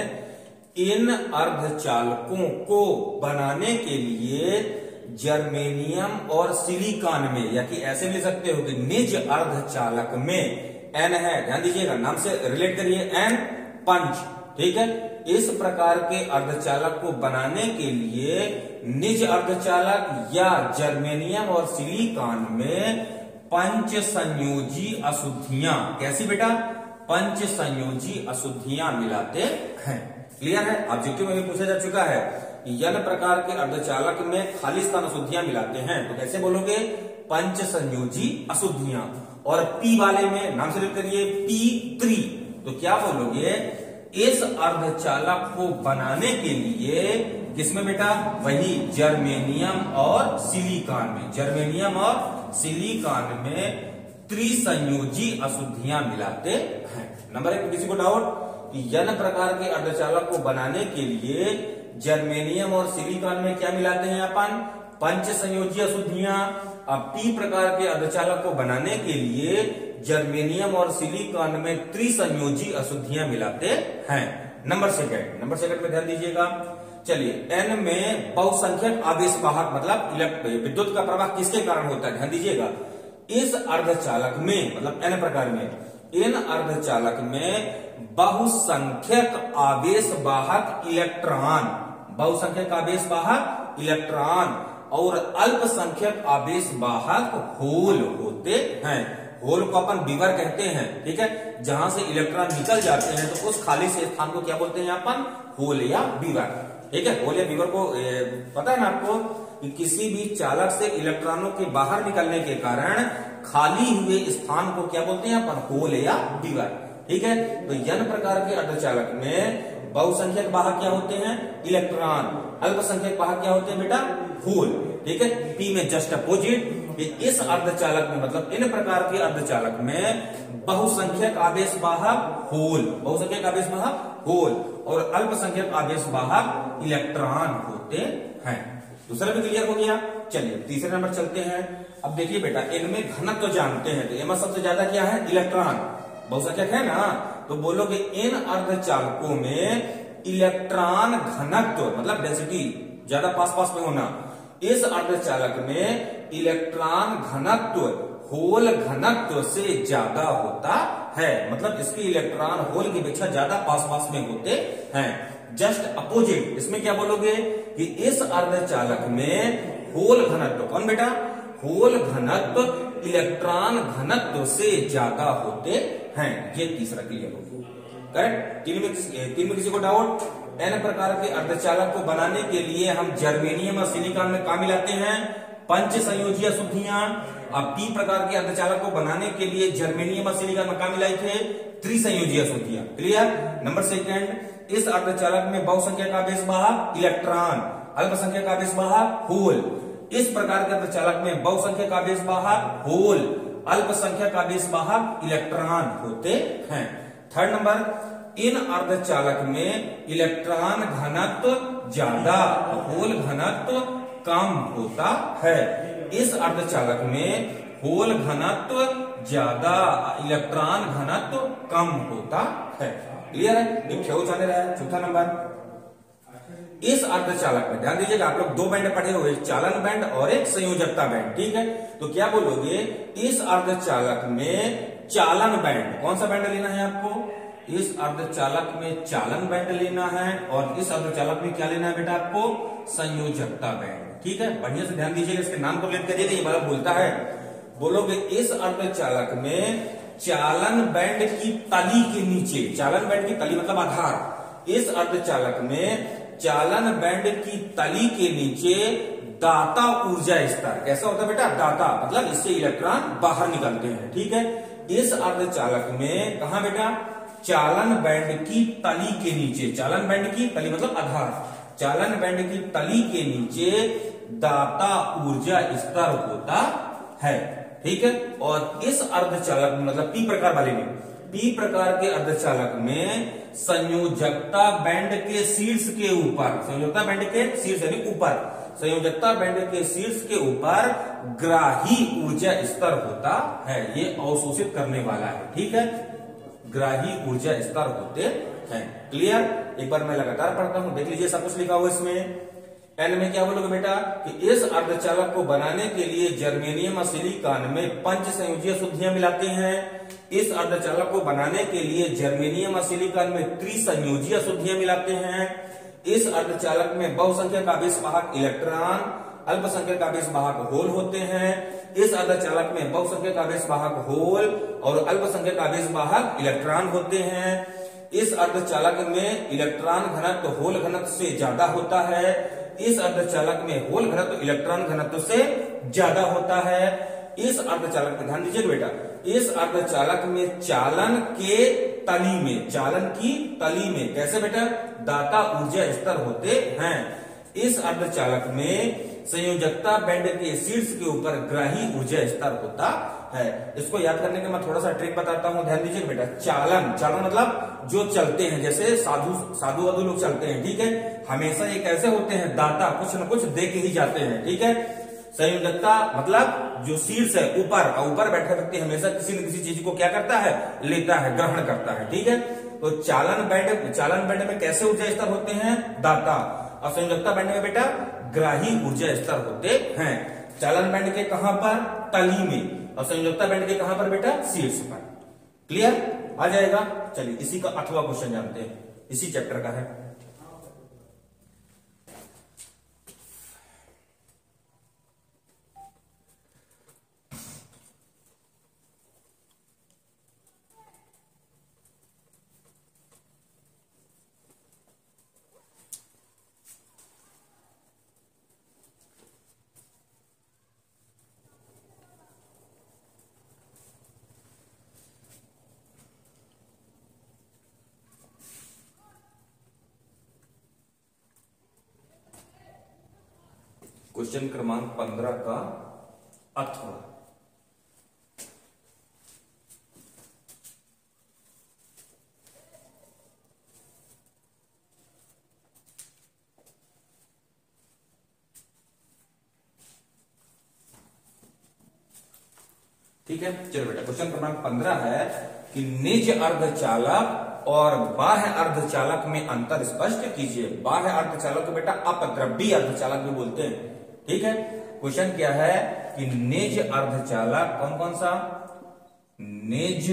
इन अर्धचालकों को बनाने के लिए जर्मेनियम और सिलिकॉन में, या कि ऐसे ले सकते हो कि निज अर्धचालक में n है, ध्यान दीजिएगा, नाम से रिलेट करिए, n पंच। ठीक है, इस प्रकार के अर्धचालक को बनाने के लिए निज अर्धचालक या जर्मेनियम और सिलिकॉन में पंच संयोजी अशुद्धियां, कैसी बेटा? पंच संयोजी अशुद्धियां मिलाते हैं। क्लियर है? ऑब्जेक्टिव में भी पूछा जा चुका है, n प्रकार के अर्धचालक में खाली स्थान अशुद्धियां मिलाते हैं, तो कैसे बोलोगे? पंच संयोजी अशुद्धियां। और p वाले में नाम से करिए p3, तो क्या बोलोगे? इस अर्धचालक को बनाने के लिए किसमें बेटा? वही जर्मेनियम और सिलिकॉन में, जर्मेनियम और सिलिकॉन में त्रिसंयोजी अशुद्धियां मिलाते हैं। नंबर 1, किसी को डाउट कि n प्रकार के अर्धचालक को बनाने के लिए जर्मेनियम और सिलिकॉन में क्या मिलाते हैं अपन? पंच संयोजी अशुद्धियां। अब p प्रकार के अर्धचालक को बनाने के लिए जर्मेनियम और सिलिकॉन में त्रिसंयोजी अशुद्धियां मिलाते हैं। नंबर सेकंड में ध्यान दीजिएगा। चलिए, n में बहुसंख्यक आवेश वाहक, मतलब विद्युत का प्रवाह किसके कारण होता है? ध्यान दीजिएगा, इस अर्धचालक में, मतलब n प्रकार में, इन अर्धचालक में बहुसंख्यक आवेश वाहक इलेक्ट्रॉन, बहुसंख्यक आवेश वाहक इलेक्ट्रॉन और अल्पसंख्यक आवेश वाहक होल होते हैं। होल को अपन बीवर कहते हैं। ठीक है, जहां से इलेक्ट्रॉन निकल जाते हैं तो उस खाली से स्थान को क्या बोलते हैं अपन? होल या बीवर। ठीक है, होल या बीवर को पता है ना आपको कि किसी भी चालक से इलेक्ट्रॉनों के बाहर निकलने के कारण खाली हुए स्थान को क्या बोलते हैं अपन? होल या बीवर। ठीक है, तो n प्रकार के अर्धचालक में बहुसंख्यक वाहक क्या होते हैं? इलेक्ट्रॉन। अल्पसंख्यक वाहक क्या होते हैं बेटा? होल। ठीक है, p में जस्ट अपोजिट, कि इस अर्धचालक में, मतलब इन प्रकार के अर्धचालक में बहुसंख्यक आवेश वाहक होल, बहुसंख्यक आवेश वाहक होल और अल्पसंख्यक आवेश वाहक इलेक्ट्रॉन होते हैं। दूसरा भी क्लियर हो गया। चलिए तीसरे नंबर चलते हैं। अब देखिए बेटा, इनमें घनत्व तो जानते हैं, तो इनमें सबसे ज्यादा क्या है, इलेक्ट्रॉन, बहुसंख्यक है ना। तो बोलोगे इन अर्धचालकों में इलेक्ट्रॉन घनत्व मतलब डेंसिटी ज्यादा पास पास में होना, इस अर्धचालक में इलेक्ट्रॉन घनत्व होल घनत्व से ज्यादा होता है, मतलब इसके इलेक्ट्रॉन होल की अपेक्षा ज्यादा पास पास में होते हैं। जस्ट अपोजिट, इसमें क्या बोलोगे कि इस अर्धचालक में होल घनत्व, कौन बेटा, होल घनत्व इलेक्ट्रॉन घनत्व से ज्यादा होते हैं। ये तीसरा क्लियर हो गया, करेक्ट। तीन में किसी को डाउट? n प्रकार के अर्धचालक को बनाने के लिए हम जर्मेनियम और सिलिकॉन में काम मिलाते हैं पंच संयोजी अशुद्धियां। अब p प्रकार के अर्धचालक को बनाने के लिए जर्मेनियम और सिलिकॉन में काम मिलाए थे त्रिसंयोजी अशुद्धियां। क्लियर। नंबर सेकंड, इस अर्धचालक में बहुसंख्यक आवेश वाहक इलेक्ट्रॉन, अल्पसंख्यक आवेश वाहक होल। इस प्रकार के अर्धचालक में बहुसंख्यक आवेश वाहक होल, अल्पसंख्यक आवेश वाहक इलेक्ट्रॉन होते हैं। थर्ड नंबर, इन अर्धचालक में इलेक्ट्रॉन घनत्व ज्यादा, होल घनत्व कम होता है। इस अर्धचालक में होल घनत्व ज्यादा, इलेक्ट्रॉन घनत्व कम होता है। क्लियर है? एक क्यों जाने रहा है। चौथा नंबर, इस अर्धचालक में ध्यान दीजिएगा, आप लोग दो बैंड पढ़े हुए, एक चालन बैंड और एक संयोजकता बैंड, ठीक है। तो क्या बोलोगे, इस अर्धचालक में चालन बैंड, कौन सा बैंड लेना है आपको, इस अर्धचालक में चालन बैंड लेना है और इस अर्धचालक में क्या लेना है बेटा आपको, संयोजकता बैंड, ठीक है। बढ़िया से ध्यान दीजिएगा, इसके नाम को लेट करिएगा, ये बार बोलता है। बोलोगे इस अर्धचालक में चालन बैंड की तली के नीचे, चालन बैंड की तली मतलब आधार, इस अर्धचालक में चालन बैंड की तली के नीचे दाता ऊर्जा स्तर, कैसा होता है बेटा, दाता मतलब इससे इलेक्ट्रॉन बाहर निकलते हैं, ठीक है। इस अर्धचालक में कहा बेटा, चालन बैंड की तली के नीचे, चालन बैंड की तली मतलब आधार, चालन बैंड की तली के नीचे दाता ऊर्जा स्तर होता है, ठीक है। और इस अर्धचालक में मतलब पी प्रकार वाले में, पी प्रकार के अर्धचालक में संयोजकता बैंड के शीर्ष के ऊपर, संयोजकता बैंड के शीर्ष यानी ऊपर, संयोजकता बैंड के शीर्ष के ऊपर ग्राही ऊर्जा स्तर होता है, ये अवशोषित करने वाला है, ठीक है। ग्राही ऊर्जा स्तर होते हैं। क्लियर। एक बार मैं लगातार पढ़ता हूं, देख लीजिए सब कुछ लिखा हुआ इसमें। एन में क्या बोलोगे बेटा कि इस अर्धचालक को बनाने के लिए जर्मेनियम और सिलिकॉन में पंच संयोजी अशुद्धियां मिलाते हैं। इस अर्धचालक को बनाने के लिए जर्मेनियम और सिलिकॉन में त्रिसंयोजी अशुद्धियां मिलाते हैं। इस अर्धचालक में बहुसंख्यक आवेश वाहक इलेक्ट्रॉन, अल्पसंख्यक आवेश वाहक होल होते हैं। इस अर्धचालक में बहुसंख्यक आवेश वाहक होल और अल्पसंख्यक आवेश वाहक इलेक्ट्रॉन होते हैं। इस अर्धचालक में इलेक्ट्रॉन घनत्व होल घनत्व से ज्यादा होता है। इस अर्धचालक में होल घनत्व इलेक्ट्रॉन घनत्व से ज्यादा होता है। इस अर्धचालक में ध्यान दीजिए बेटा, इस अर्धचालक में चालन के तली में, चालन की तली में कैसे बेटा, दाता ऊर्जा स्तर होते हैं। इस अर्धचालक में संयोजकता बैंड के शीर्ष के ऊपर ग्राही ऊर्जा स्तर होता है। इसको याद करने का मैं थोड़ा सा ट्रिक बताता हूं, ध्यान दीजिए बेटा। चालन, चालन मतलब जो चलते हैं, जैसे साधु वाधु लोग चलते हैं, ठीक है। हमेशा ये कैसे होते हैं, दाता कुछ न कुछ दे के ही जाते हैं, ठीक है। संयोजकता मतलब जो शीर्ष है ऊपर, और ऊपर बैठा व्यक्ति हमेशा किसी न किसी चीज को क्या करता है, लेता है, ग्रहण करता है, ठीक है। तो चालन बैंड में कैसे ऊर्जा स्तर होते हैं, दाता, और संयोजकता बैंड में बेटा ग्राही ऊर्जा स्तर होते हैं। चालन बैंड के कहां पर, तली में, और संयोजकता बैंड के कहां पर बेटा, शीर्ष पर। क्लियर आ जाएगा। चलिए इसी का 8वां क्वेश्चन जानते हैं, इसी चैप्टर का है। क्वेश्चन क्रमांक 15 का अथवा। ठीक है, चलो बेटा क्वेश्चन क्रमांक 15 है कि निज अर्धचालक और बाह्य अर्धचालक में अंतर स्पष्ट कीजिए। बाह्य अर्धचालक को बेटा अपद्रव्यी अर्धचालक भी बोलते हैं। ठीक है, क्वेश्चन क्या है कि निज अर्धचालक कौन कौन सा, निज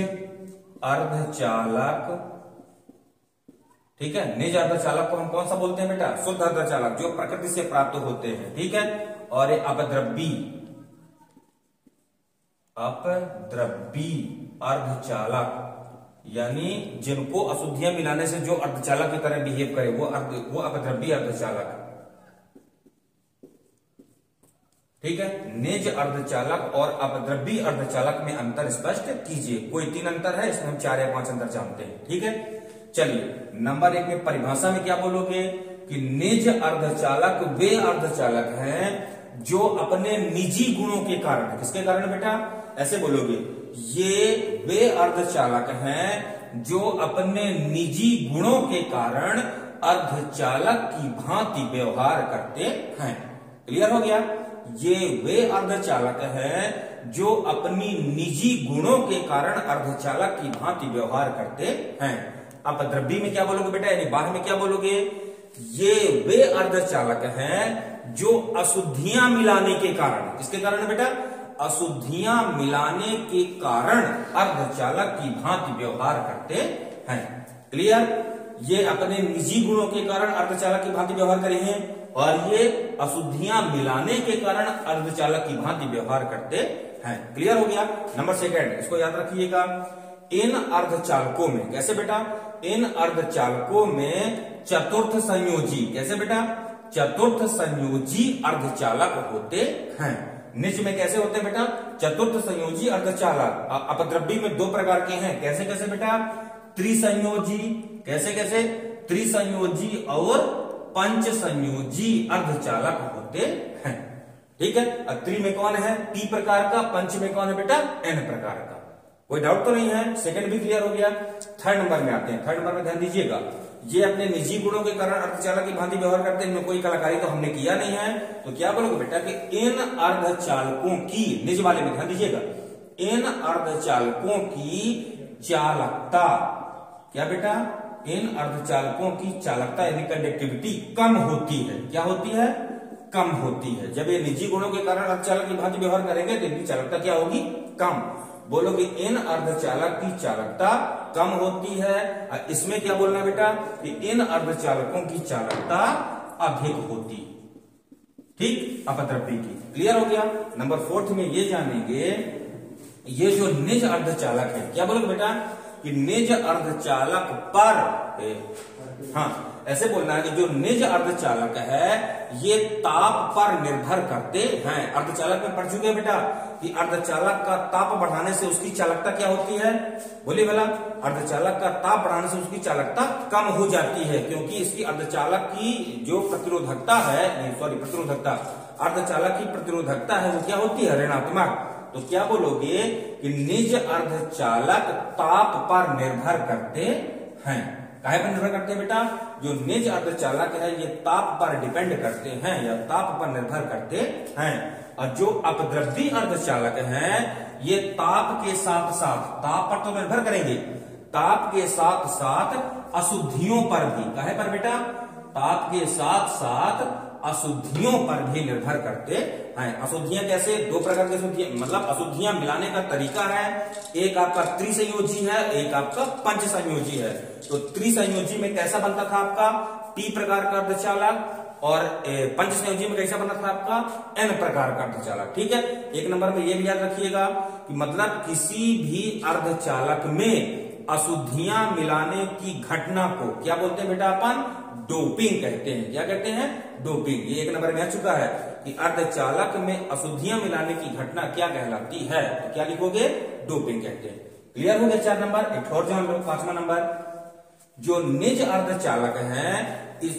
अर्धचालक, ठीक है, निज अर्धचालक को हम कौन सा बोलते हैं बेटा, शुद्ध अर्धचालक जो प्रकृति से प्राप्त होते हैं। ठीक है, और ये अपद्रव्यी अर्धचालक यानी जिनको अशुद्धियां मिलाने से जो अर्धचालक की तरह बिहेव करे वो अपद्रव्यी अर्धचालक। ठीक है, निज अर्धचालक और अपद्रव्यी अर्धचालक में अंतर स्पष्ट कीजिए। कोई 3 अंतर है, इसमें हम 4 या 5 अंतर जानते हैं। ठीक है, चलिए नंबर 1 में परिभाषा में क्या बोलोगे कि निज अर्धचालक वे अर्धचालक हैं जो अपने निजी गुणों के कारण, किसके कारण बेटा, ऐसे बोलोगे, ये वे अर्धचालक हैं जो अपने निजी गुणों के कारण अर्धचालक की भांति व्यवहार करते हैं। क्लियर हो गया, ये वे अर्धचालक हैं जो अपनी निजी गुणों के कारण अर्धचालक की भांति व्यवहार करते हैं। अपद्रव्यी में क्या बोलोगे बेटा, यानी बाह्य में क्या बोलोगे, ये वे अर्धचालक हैं जो अशुद्धियां मिलाने के कारण, किसके कारण बेटा, अशुद्धियां मिलाने के कारण अर्धचालक की भांति व्यवहार करते हैं। क्लियर, ये अपने निजी गुणों के कारण अर्धचालक की भांति व्यवहार करे हैं और ये अशुद्धियां मिलाने के कारण अर्धचालक की भांति व्यवहार करते हैं। क्लियर हो गया। नंबर 2 इसको याद रखिएगा, इन अर्धचालकों में, कैसे बेटा, इन अर्धचालकों में चतुर्थ संयोजी, कैसे बेटा, चतुर्थ संयोजी अर्धचालक होते हैं। निज में कैसे होते हैं बेटा, चतुर्थ संयोजी अर्धचालक। अपद्रव्यी में 2 प्रकार के हैं, कैसे कैसे बेटा, त्रिसंयोजी, कैसे कैसे, त्रिसंयोजी और पंच संयोजी अर्धचालक होते हैं। ठीक है, त्रि में कौन है, P प्रकार का, पंच में कौन है बेटा, N प्रकार का। कोई डाउट तो नहीं है, सेकंड भी क्लियर हो गया। 3rd नंबर में आते हैं। 3rd नंबर में ध्यान दीजिएगा, ये अपने निजी गुणों के कारण अर्धचालक की भांति व्यवहार करते हैं, इनमें कोई कलाकारी तो हमने किया नहीं है। तो क्या बोलोगे बेटा कि इन अर्धचालकों की, निज वाले में ध्यान दीजिएगा, इन अर्धचालकों की चालकता, क्या बेटा, इन अर्धचालकों की चालकता यानी कंडक्टिविटी कम होती है। क्या होती है, कम होती है। जब ये निजी गुणों के कारण अर्धचालक की भांति व्यवहार करेंगे तो इनकी चालकता क्या होगी, कम। बोलोगे इन अर्धचालक की चालकता कम होती है। इसमें क्या बोलना बेटा कि इन अर्धचालकों की चालकता अधिक होती। ठीक, अपद्रव्यी की। क्लियर हो गया। नंबर 4 में ये जानेंगे, ये जो निज अर्धचालक है, क्या बोलोगे बेटा कि निज अर्धचालक पर, हाँ ऐसे बोलना है कि जो निज अर्धचालक है ये ताप पर निर्भर करते हैं। अर्धचालक में पढ़ चुके हैं बेटा कि अर्धचालक का ताप बढ़ाने से उसकी चालकता क्या होती है, बोलिए भला, अर्धचालक का ताप बढ़ाने से उसकी चालकता कम हो जाती है, क्योंकि इसकी अर्धचालक की जो प्रतिरोधकता है, प्रतिरोधकता, अर्धचालक की प्रतिरोधकता है वो क्या होती है, ऋणात्मक। तो क्या बोलोगे कि निज अर्धचालक ताप पर निर्भर करते हैं। काहे पर निर्भर करते हैं बेटा, जो निज अर्धचालक है ये ताप पर डिपेंड करते हैं या ताप पर निर्भर करते हैं। और जो अपद्रव्यी अर्धचालक हैं ये ताप के साथ साथ, ताप पर तो निर्भर करेंगे, ताप के साथ साथ अशुद्धियों पर भी, काहे पर बेटा, ताप के साथ साथ अशुद्धियों पर भी निर्भर करते हैं। अशुद्धियां कैसे, 2 प्रकार की अशुद्धियां, मतलब अशुद्धियां मिलाने का तरीका है, एक आपका त्रिसंयोजी है, एक आपका पंच संयोजी है। तो त्रिसंयोजी में कैसा बनता था आपका P प्रकार का अर्धचालक, और पंच संयोजी में कैसा बनता था आपका N प्रकार का अर्धचालक। ठीक है, 1 नंबर में ये भी याद रखिएगा कि मतलब किसी भी अर्धचालक में अशुद्धियां मिलाने की घटना को क्या बोलते हैं बेटा, अपन डोपिंग कहते हैं। क्या कहते हैं, डोपिंग। ये 1 नंबर में आ चुका है कि अर्धचालक में अशुद्धियां मिलाने की घटना क्या कहलाती है, तो क्या लिखोगे, डोपिंग कहते हैं। क्लियर हो गया 4 नंबर। एक और जान लो 5वां नंबर, जो निज अर्धचालक है इस